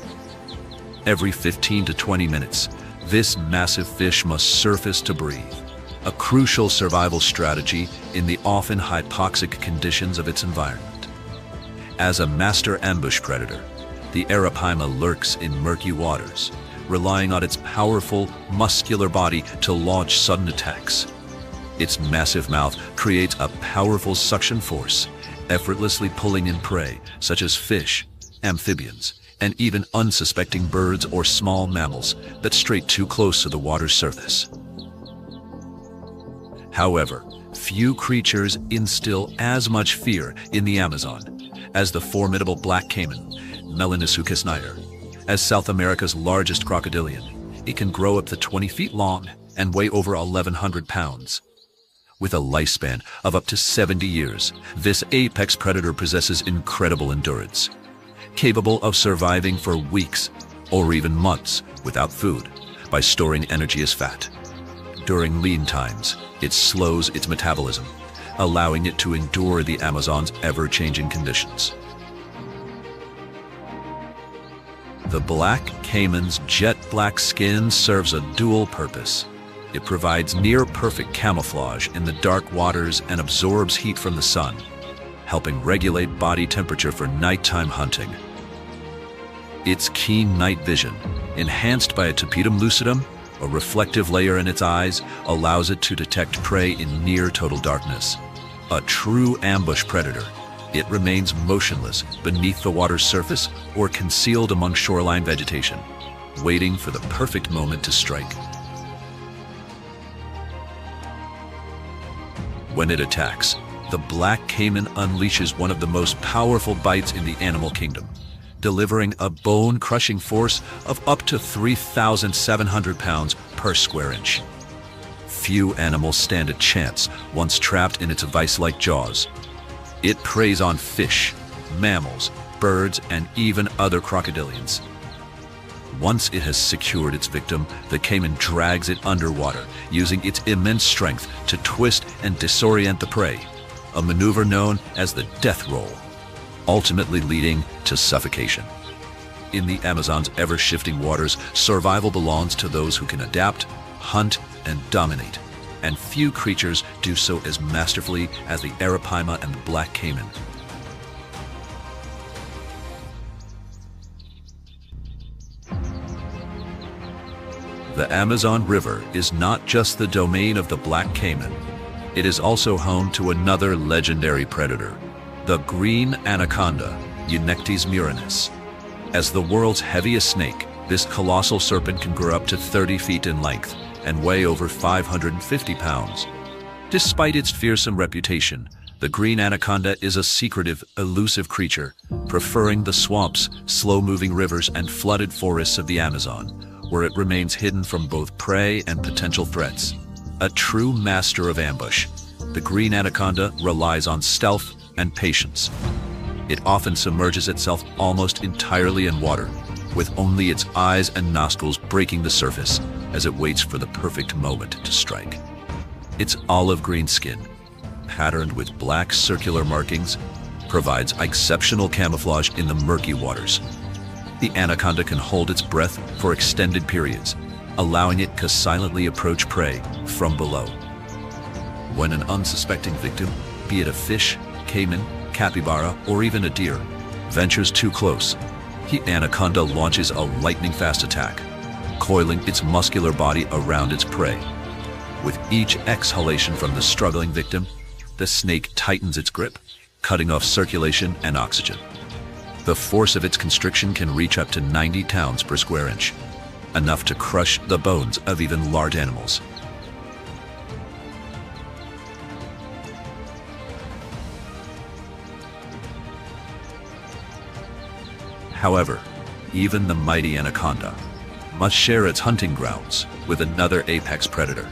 Every 15 to 20 minutes, this massive fish must surface to breathe, a crucial survival strategy in the often hypoxic conditions of its environment. As a master ambush predator, The arapaima lurks in murky waters, relying on its powerful, muscular body to launch sudden attacks. Its massive mouth creates a powerful suction force, effortlessly pulling in prey such as fish, amphibians, and even unsuspecting birds or small mammals that stray too close to the water's surface. However, few creatures instill as much fear in the Amazon as the formidable black caiman, Melanisuchus niger. As South America's largest crocodilian, it can grow up to 20 feet long and weigh over 1,100 pounds. With a lifespan of up to 70 years, this apex predator possesses incredible endurance, capable of surviving for weeks or even months without food by storing energy as fat. During lean times, it slows its metabolism, allowing it to endure the Amazon's ever-changing conditions. The black caiman's jet black skin serves a dual purpose. It provides near-perfect camouflage in the dark waters and absorbs heat from the sun, helping regulate body temperature for nighttime hunting. Its keen night vision, enhanced by a tapetum lucidum, a reflective layer in its eyes, allows it to detect prey in near-total darkness. A true ambush predator, it remains motionless beneath the water's surface or concealed among shoreline vegetation, waiting for the perfect moment to strike. When it attacks, the black caiman unleashes one of the most powerful bites in the animal kingdom, delivering a bone-crushing force of up to 3,700 pounds per square inch. Few animals stand a chance once trapped in its vice-like jaws. It preys on fish, mammals, birds, and even other crocodilians. Once it has secured its victim, the caiman drags it underwater, using its immense strength to twist and disorient the prey, a maneuver known as the death roll, ultimately leading to suffocation. In the Amazon's ever-shifting waters, survival belongs to those who can adapt, hunt, and dominate, and few creatures do so as masterfully as the arapaima and the black caiman. The Amazon River is not just the domain of the black caiman. It is also home to another legendary predator, the green anaconda, Eunectes murinus. As the world's heaviest snake, this colossal serpent can grow up to 30 feet in length and weigh over 550 pounds. Despite its fearsome reputation, the green anaconda is a secretive, elusive creature, preferring the swamps, slow-moving rivers, and flooded forests of the Amazon, where it remains hidden from both prey and potential threats. A true master of ambush, the green anaconda relies on stealth and patience. It often submerges itself almost entirely in water, with only its eyes and nostrils breaking the surface as it waits for the perfect moment to strike. Its olive green skin, patterned with black circular markings, provides exceptional camouflage in the murky waters. The anaconda can hold its breath for extended periods, allowing it to silently approach prey from below. When an unsuspecting victim, be it a fish, caiman, capybara, or even a deer, ventures too close, the anaconda launches a lightning-fast attack, coiling its muscular body around its prey. With each exhalation from the struggling victim, the snake tightens its grip, cutting off circulation and oxygen. The force of its constriction can reach up to 90 pounds per square inch, enough to crush the bones of even large animals. However, even the mighty anaconda must share its hunting grounds with another apex predator,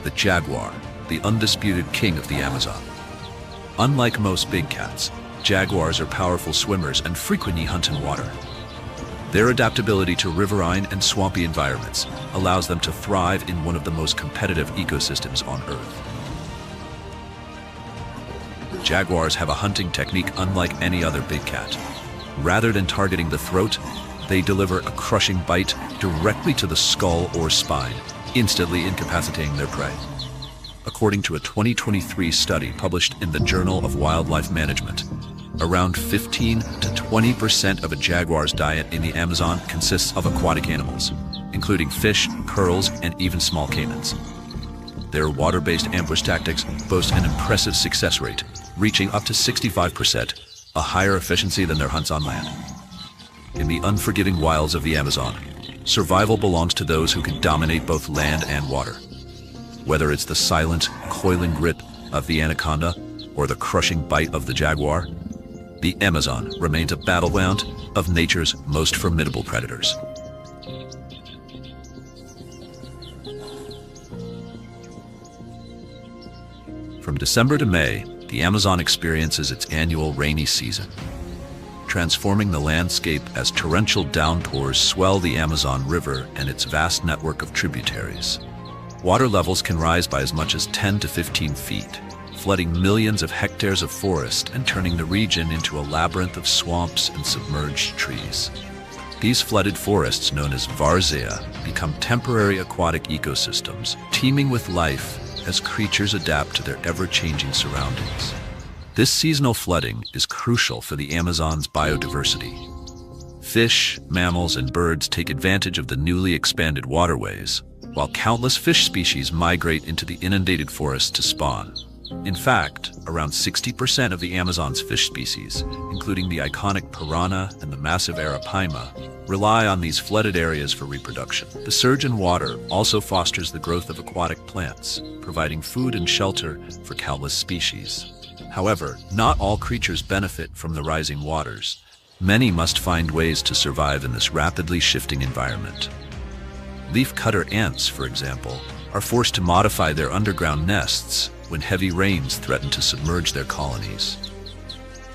the jaguar, the undisputed king of the Amazon. Unlike most big cats, jaguars are powerful swimmers and frequently hunt in water. Their adaptability to riverine and swampy environments allows them to thrive in one of the most competitive ecosystems on Earth. Jaguars have a hunting technique unlike any other big cat. Rather than targeting the throat, they deliver a crushing bite directly to the skull or spine, instantly incapacitating their prey. According to a 2023 study published in the Journal of Wildlife Management, Around 15 to 20% of a jaguar's diet in the Amazon consists of aquatic animals, including fish, pearls, and even small caimans. Their water-based ambush tactics boast an impressive success rate, reaching up to 65%, a higher efficiency than their hunts on land. In the unforgiving wilds of the Amazon, survival belongs to those who can dominate both land and water. Whether it's the silent, coiling grip of the anaconda or the crushing bite of the jaguar, the Amazon remains a battleground of nature's most formidable predators. From December to May, the Amazon experiences its annual rainy season, transforming the landscape as torrential downpours swell the Amazon River and its vast network of tributaries. Water levels can rise by as much as 10 to 15 feet, flooding millions of hectares of forest and turning the region into a labyrinth of swamps and submerged trees. These flooded forests, known as várzea, become temporary aquatic ecosystems, teeming with life as creatures adapt to their ever-changing surroundings. This seasonal flooding is crucial for the Amazon's biodiversity. Fish, mammals, and birds take advantage of the newly expanded waterways, while countless fish species migrate into the inundated forests to spawn. In fact, around 60% of the Amazon's fish species, including the iconic piranha and the massive arapaima, rely on these flooded areas for reproduction. The surge in water also fosters the growth of aquatic plants, providing food and shelter for countless species. However, not all creatures benefit from the rising waters. Many must find ways to survive in this rapidly shifting environment. Leafcutter ants, for example, are forced to modify their underground nests when heavy rains threaten to submerge their colonies.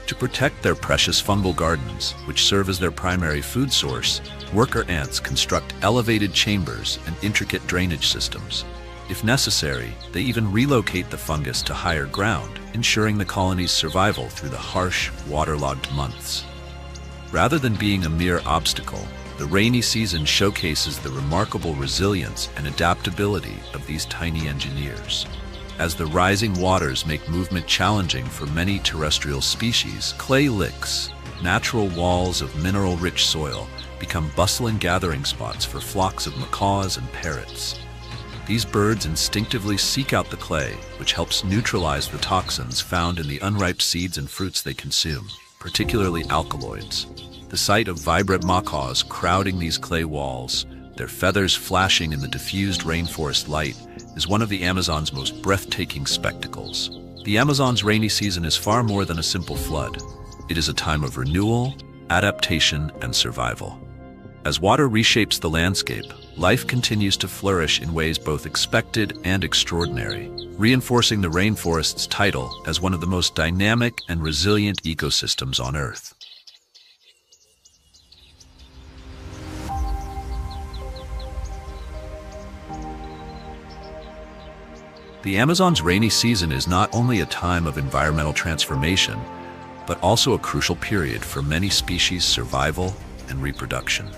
To protect their precious fungal gardens, which serve as their primary food source, worker ants construct elevated chambers and intricate drainage systems. If necessary, they even relocate the fungus to higher ground, ensuring the colony's survival through the harsh, waterlogged months. Rather than being a mere obstacle, the rainy season showcases the remarkable resilience and adaptability of these tiny engineers. As the rising waters make movement challenging for many terrestrial species, clay licks, natural walls of mineral-rich soil, become bustling gathering spots for flocks of macaws and parrots. These birds instinctively seek out the clay, which helps neutralize the toxins found in the unripe seeds and fruits they consume, particularly alkaloids. The sight of vibrant macaws crowding these clay walls, their feathers flashing in the diffused rainforest light, is one of the Amazon's most breathtaking spectacles. The Amazon's rainy season is far more than a simple flood. It is a time of renewal, adaptation, and survival. As water reshapes the landscape, life continues to flourish in ways both expected and extraordinary, reinforcing the rainforest's title as one of the most dynamic and resilient ecosystems on Earth. The Amazon's rainy season is not only a time of environmental transformation, but also a crucial period for many species' survival and reproduction.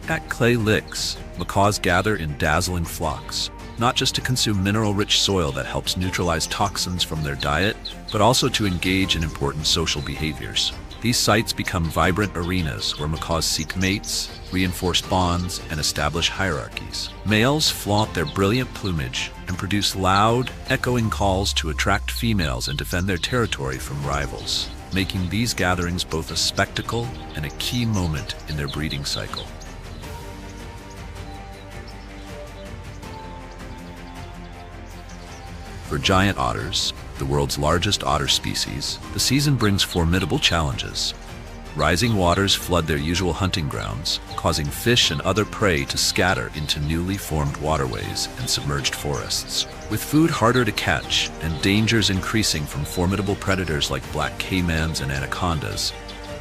At clay licks, macaws gather in dazzling flocks, not just to consume mineral-rich soil that helps neutralize toxins from their diet, but also to engage in important social behaviors. These sites become vibrant arenas where macaws seek mates, reinforce bonds, and establish hierarchies. Males flaunt their brilliant plumage and produce loud, echoing calls to attract females and defend their territory from rivals, making these gatherings both a spectacle and a key moment in their breeding cycle. For giant otters, the world's largest otter species, the season brings formidable challenges. Rising waters flood their usual hunting grounds, causing fish and other prey to scatter into newly formed waterways and submerged forests. With food harder to catch and dangers increasing from formidable predators like black caimans and anacondas,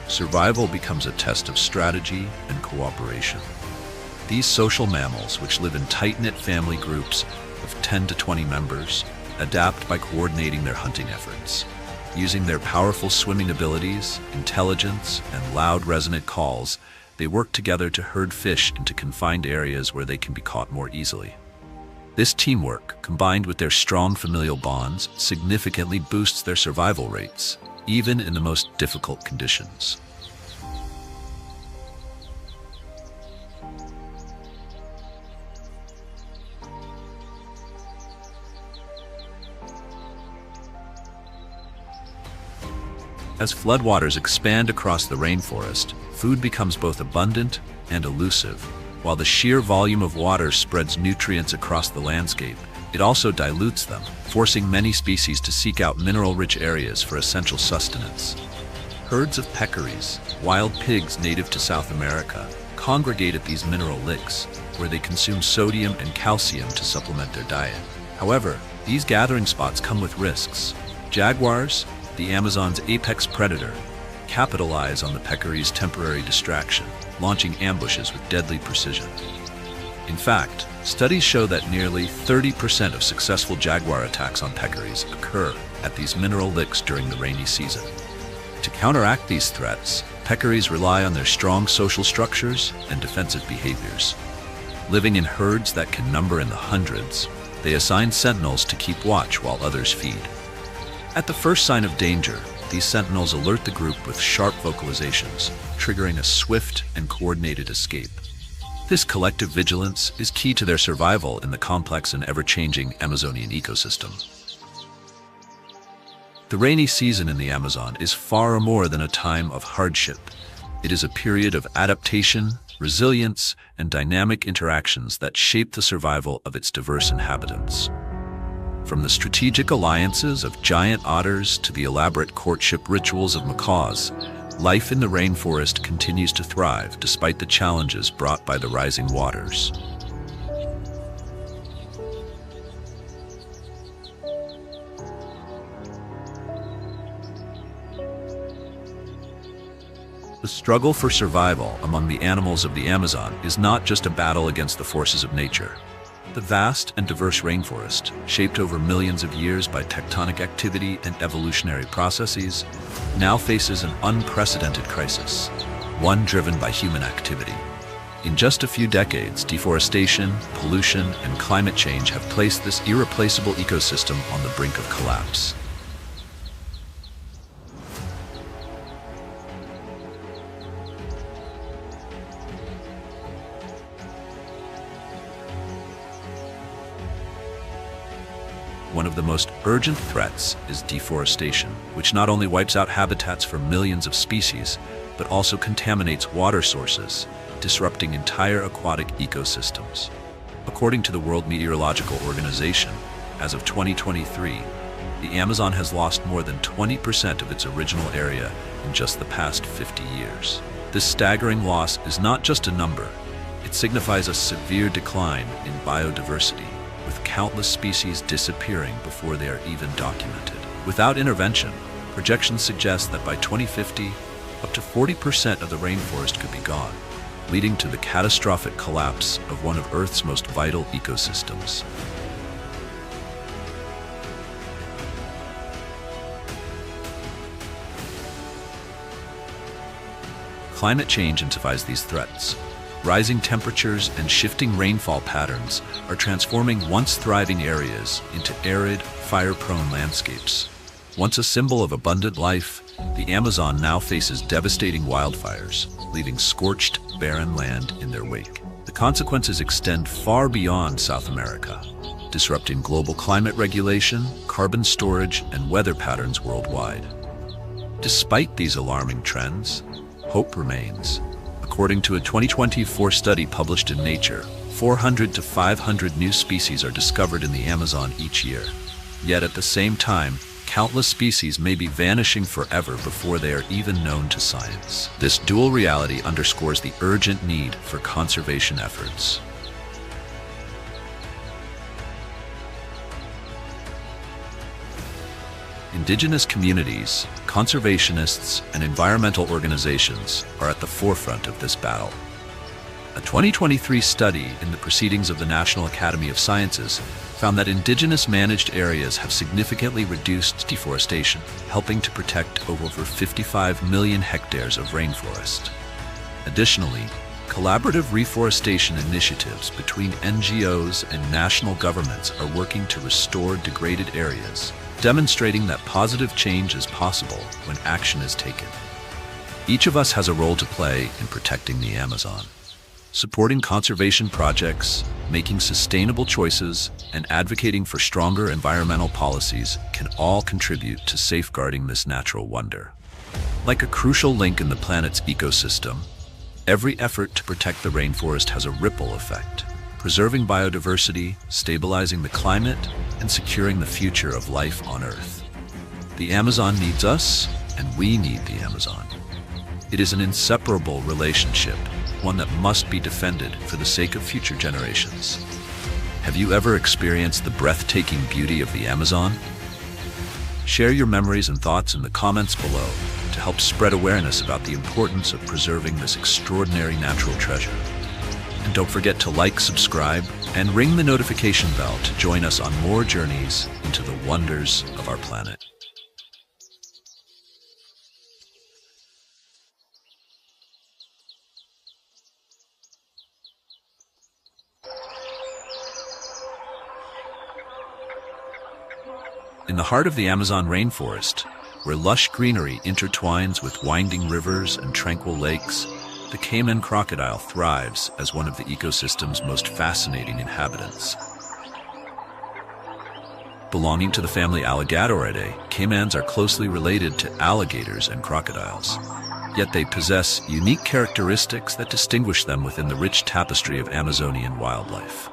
survival becomes a test of strategy and cooperation. These social mammals, which live in tight-knit family groups of 10 to 20 members, adapt by coordinating their hunting efforts. Using their powerful swimming abilities, intelligence, and loud resonant calls, they work together to herd fish into confined areas where they can be caught more easily. This teamwork, combined with their strong familial bonds, significantly boosts their survival rates, even in the most difficult conditions. As floodwaters expand across the rainforest, food becomes both abundant and elusive. While the sheer volume of water spreads nutrients across the landscape, it also dilutes them, forcing many species to seek out mineral-rich areas for essential sustenance. Herds of peccaries, wild pigs native to South America, congregate at these mineral licks, where they consume sodium and calcium to supplement their diet. However, these gathering spots come with risks. Jaguars, the Amazon's apex predator, capitalize on the peccary's temporary distraction, launching ambushes with deadly precision. In fact, studies show that nearly 30% of successful jaguar attacks on peccaries occur at these mineral licks during the rainy season. To counteract these threats, peccaries rely on their strong social structures and defensive behaviors. Living in herds that can number in the hundreds, they assign sentinels to keep watch while others feed. At the first sign of danger, these sentinels alert the group with sharp vocalizations, triggering a swift and coordinated escape. This collective vigilance is key to their survival in the complex and ever-changing Amazonian ecosystem. The rainy season in the Amazon is far more than a time of hardship. It is a period of adaptation, resilience, and dynamic interactions that shape the survival of its diverse inhabitants. From the strategic alliances of giant otters to the elaborate courtship rituals of macaws, life in the rainforest continues to thrive despite the challenges brought by the rising waters. The struggle for survival among the animals of the Amazon is not just a battle against the forces of nature. The vast and diverse rainforest, shaped over millions of years by tectonic activity and evolutionary processes, now faces an unprecedented crisis, one driven by human activity. In just a few decades, deforestation, pollution, and climate change have placed this irreplaceable ecosystem on the brink of collapse. One of the most urgent threats is deforestation, which not only wipes out habitats for millions of species, but also contaminates water sources, disrupting entire aquatic ecosystems. According to the World Meteorological Organization, as of 2023, the Amazon has lost more than 20% of its original area in just the past 50 years. This staggering loss is not just a number, it signifies a severe decline in biodiversity, with countless species disappearing before they are even documented. Without intervention, projections suggest that by 2050, up to 40% of the rainforest could be gone, leading to the catastrophic collapse of one of Earth's most vital ecosystems. Climate change intensifies these threats. Rising temperatures and shifting rainfall patterns are transforming once thriving areas into arid, fire-prone landscapes. Once a symbol of abundant life, the Amazon now faces devastating wildfires, leaving scorched, barren land in their wake. The consequences extend far beyond South America, disrupting global climate regulation, carbon storage, and weather patterns worldwide. Despite these alarming trends, hope remains. According to a 2024 study published in Nature, 400 to 500 new species are discovered in the Amazon each year. Yet at the same time, countless species may be vanishing forever before they are even known to science. This dual reality underscores the urgent need for conservation efforts. Indigenous communities, conservationists, and environmental organizations are at the forefront of this battle. A 2023 study in the Proceedings of the National Academy of Sciences found that indigenous managed areas have significantly reduced deforestation, helping to protect over 55 million hectares of rainforest. Additionally, collaborative reforestation initiatives between NGOs and national governments are working to restore degraded areas, demonstrating that positive change is possible when action is taken. Each of us has a role to play in protecting the Amazon. Supporting conservation projects, making sustainable choices, and advocating for stronger environmental policies can all contribute to safeguarding this natural wonder. Like a crucial link in the planet's ecosystem, every effort to protect the rainforest has a ripple effect, preserving biodiversity, stabilizing the climate, and securing the future of life on Earth. The Amazon needs us, and we need the Amazon. It is an inseparable relationship, one that must be defended for the sake of future generations. Have you ever experienced the breathtaking beauty of the Amazon? Share your memories and thoughts in the comments below to help spread awareness about the importance of preserving this extraordinary natural treasure. And don't forget to like, subscribe, and ring the notification bell to join us on more journeys into the wonders of our planet. In the heart of the Amazon rainforest, where lush greenery intertwines with winding rivers and tranquil lakes, the caiman crocodile thrives as one of the ecosystem's most fascinating inhabitants. Belonging to the family Alligatoridae, caimans are closely related to alligators and crocodiles. Yet they possess unique characteristics that distinguish them within the rich tapestry of Amazonian wildlife.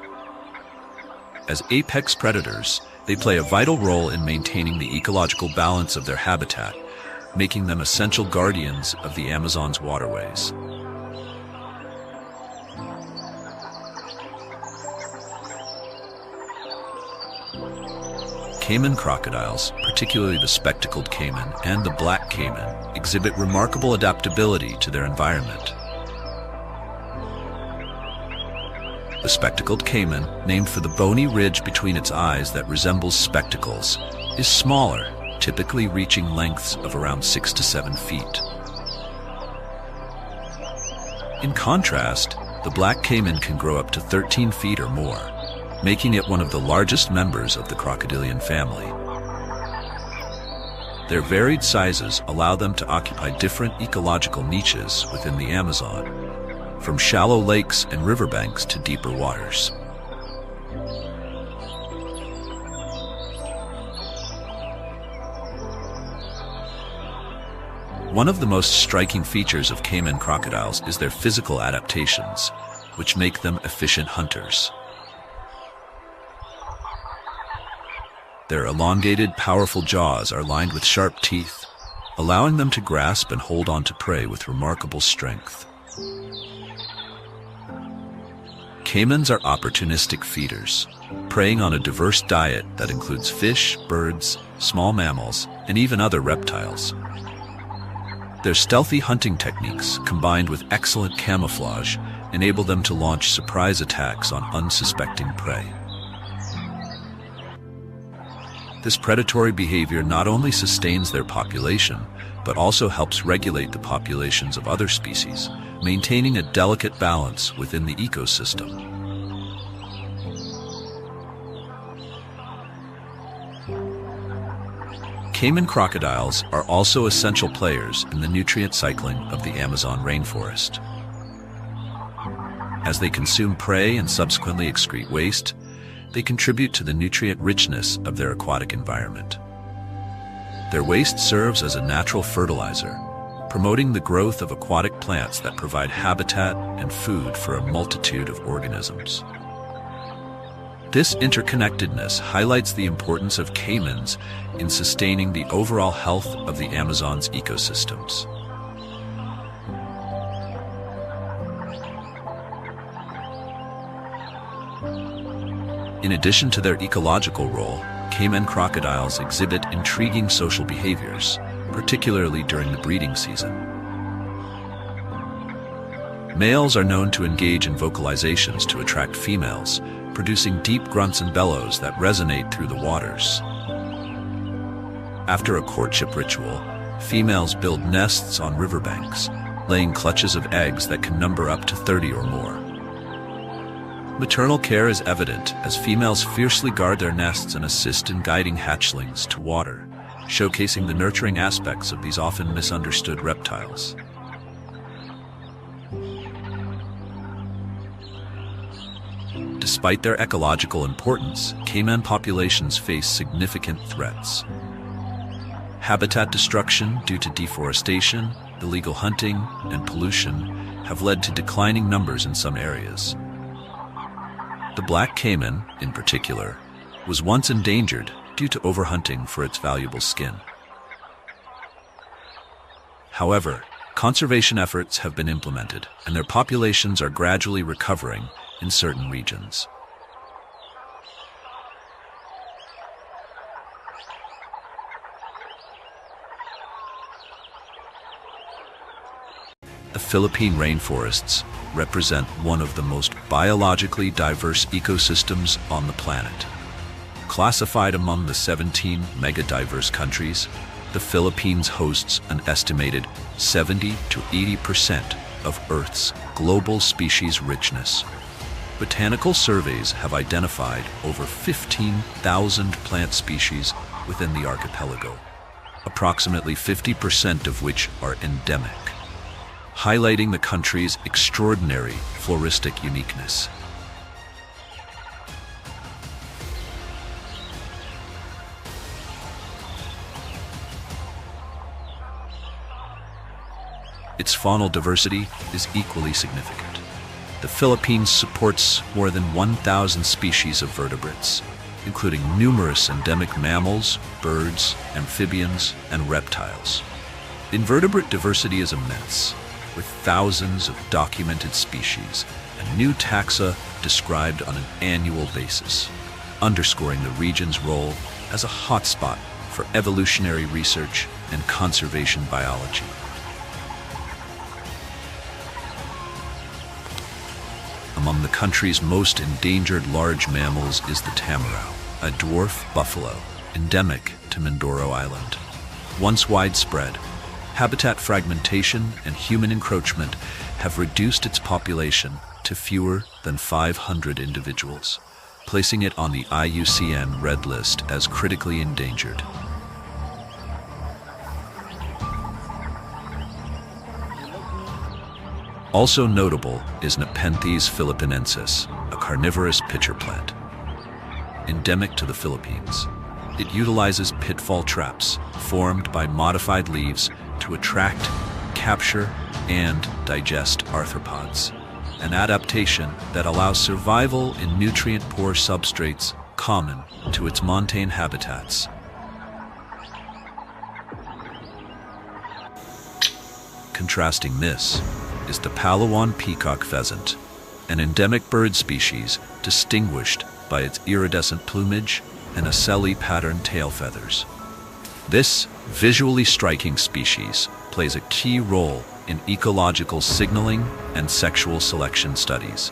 As apex predators, they play a vital role in maintaining the ecological balance of their habitat, making them essential guardians of the Amazon's waterways. Caiman crocodiles, particularly the spectacled caiman and the black caiman, exhibit remarkable adaptability to their environment. The spectacled caiman, named for the bony ridge between its eyes that resembles spectacles, is smaller, typically reaching lengths of around 6 to 7 feet. In contrast, the black caiman can grow up to 13 feet or more, making it one of the largest members of the crocodilian family. Their varied sizes allow them to occupy different ecological niches within the Amazon, from shallow lakes and riverbanks to deeper waters. One of the most striking features of caiman crocodiles is their physical adaptations, which make them efficient hunters. Their elongated, powerful jaws are lined with sharp teeth, allowing them to grasp and hold on to prey with remarkable strength. Caimans are opportunistic feeders, preying on a diverse diet that includes fish, birds, small mammals, and even other reptiles. Their stealthy hunting techniques, combined with excellent camouflage, enable them to launch surprise attacks on unsuspecting prey. This predatory behavior not only sustains their population, but also helps regulate the populations of other species, maintaining a delicate balance within the ecosystem. Caiman crocodiles are also essential players in the nutrient cycling of the Amazon rainforest. As they consume prey and subsequently excrete waste, they contribute to the nutrient richness of their aquatic environment. Their waste serves as a natural fertilizer, promoting the growth of aquatic plants that provide habitat and food for a multitude of organisms. This interconnectedness highlights the importance of caimans in sustaining the overall health of the Amazon's ecosystems. In addition to their ecological role, caiman crocodiles exhibit intriguing social behaviors, particularly during the breeding season. Males are known to engage in vocalizations to attract females, producing deep grunts and bellows that resonate through the waters. After a courtship ritual, females build nests on riverbanks, laying clutches of eggs that can number up to 30 or more. Maternal care is evident as females fiercely guard their nests and assist in guiding hatchlings to water, showcasing the nurturing aspects of these often misunderstood reptiles. Despite their ecological importance, caiman populations face significant threats. Habitat destruction due to deforestation, illegal hunting, and pollution have led to declining numbers in some areas. The black caiman, in particular, was once endangered due to overhunting for its valuable skin. However, conservation efforts have been implemented, and their populations are gradually recovering in certain regions. The Philippine rainforests represent one of the most biologically diverse ecosystems on the planet. Classified among the 17 megadiverse countries, the Philippines hosts an estimated 70 to 80% of Earth's global species richness. Botanical surveys have identified over 15,000 plant species within the archipelago, approximately 50% of which are endemic, highlighting the country's extraordinary floristic uniqueness. Its faunal diversity is equally significant. The Philippines supports more than 1,000 species of vertebrates, including numerous endemic mammals, birds, amphibians, and reptiles. Invertebrate diversity is immense, with thousands of documented species and new taxa described on an annual basis, underscoring the region's role as a hotspot for evolutionary research and conservation biology. Among the country's most endangered large mammals is the tamarau, a dwarf buffalo endemic to Mindoro Island. Once widespread, habitat fragmentation and human encroachment have reduced its population to fewer than 500 individuals, placing it on the IUCN Red List as critically endangered. Also notable is Nepenthes philippinensis, a carnivorous pitcher plant. Endemic to the Philippines, it utilizes pitfall traps formed by modified leaves to attract, capture, and digest arthropods, an adaptation that allows survival in nutrient-poor substrates common to its montane habitats. Contrasting this is the Palawan peacock pheasant, an endemic bird species distinguished by its iridescent plumage and ocelli-patterned tail feathers. This visually striking species plays a key role in ecological signaling and sexual selection studies.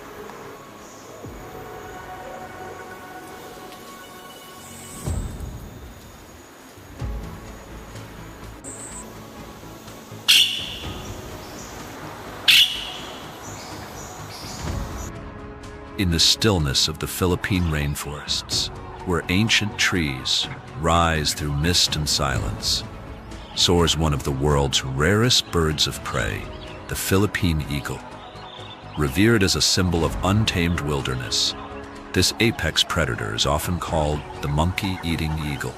In the stillness of the Philippine rainforests, where ancient trees rise through mist and silence, soars one of the world's rarest birds of prey, the Philippine eagle. Revered as a symbol of untamed wilderness, this apex predator is often called the monkey-eating eagle,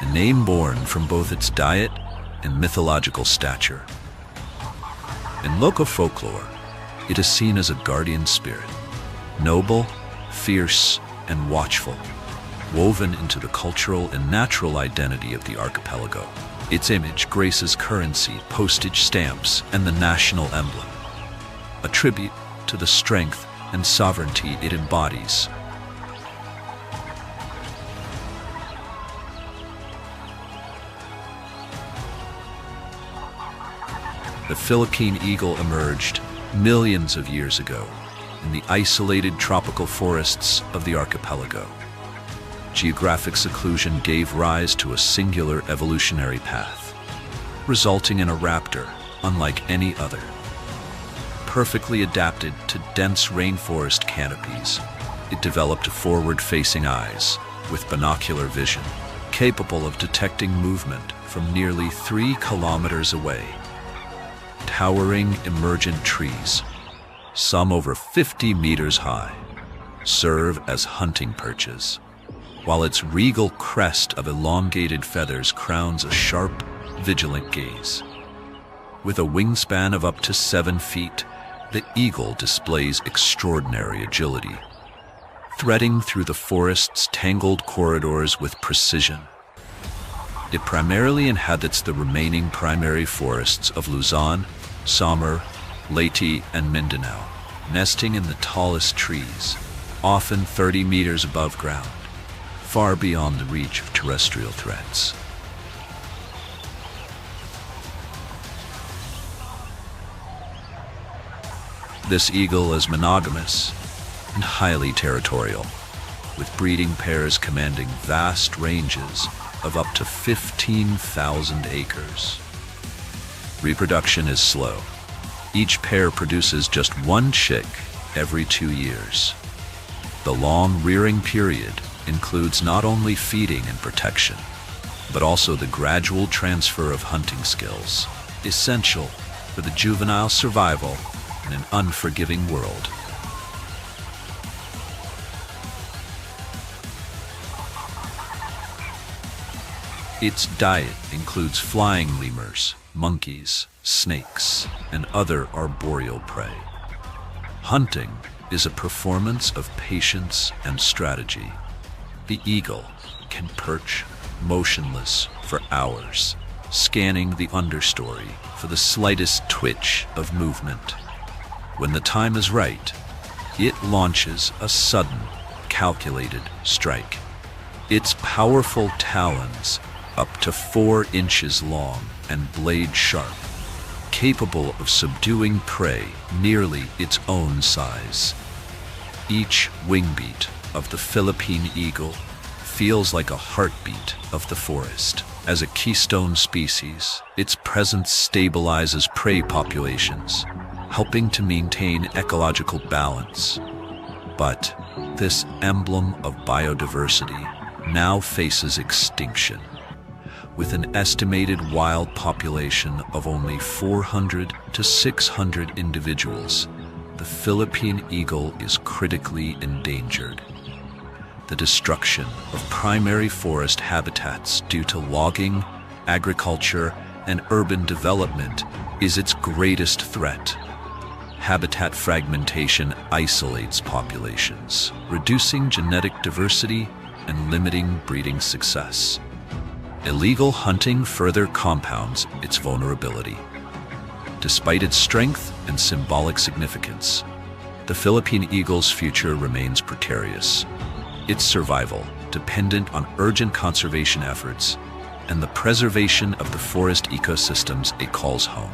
a name born from both its diet and mythological stature. In local folklore, it is seen as a guardian spirit, noble, fierce, and watchful, woven into the cultural and natural identity of the archipelago. Its image graces currency, postage stamps, and the national emblem, a tribute to the strength and sovereignty it embodies. The Philippine eagle emerged millions of years ago in the isolated tropical forests of the archipelago. Geographic seclusion gave rise to a singular evolutionary path, resulting in a raptor unlike any other. perfectly adapted to dense rainforest canopies. It developed forward-facing eyes with binocular vision, capable of detecting movement from nearly 3 kilometers away. Towering emergent trees, some over 50 meters high, serve as hunting perches, while its regal crest of elongated feathers crowns a sharp, vigilant gaze. With a wingspan of up to 7 feet, the eagle displays extraordinary agility, threading through the forest's tangled corridors with precision. It primarily inhabits the remaining primary forests of Luzon, Samar, Leyte, and Mindanao, nesting in the tallest trees, often 30 meters above ground, far beyond the reach of terrestrial threats. This eagle is monogamous and highly territorial, with breeding pairs commanding vast ranges of up to 15,000 acres. Reproduction is slow. Each pair produces just 1 chick every 2 years. The long rearing period includes not only feeding and protection, but also the gradual transfer of hunting skills, essential for the juvenile survival in an unforgiving world. Its diet includes flying lemurs, monkeys, snakes, and other arboreal prey. Hunting is a performance of patience and strategy. The eagle can perch motionless for hours, scanning the understory for the slightest twitch of movement. When the time is right, it launches a sudden, calculated strike. Its powerful talons, up to 4 inches long and blade sharp, capable of subduing prey nearly its own size. Each wingbeat of the Philippine eagle feels like a heartbeat of the forest. As a keystone species, its presence stabilizes prey populations, helping to maintain ecological balance. But this emblem of biodiversity now faces extinction. With an estimated wild population of only 400 to 600 individuals, the Philippine eagle is critically endangered. The destruction of primary forest habitats due to logging, agriculture, and urban development is its greatest threat. Habitat fragmentation isolates populations, reducing genetic diversity and limiting breeding success. Illegal hunting further compounds its vulnerability. Despite its strength and symbolic significance, the Philippine eagle's future remains precarious, its survival dependent on urgent conservation efforts and the preservation of the forest ecosystems it calls home.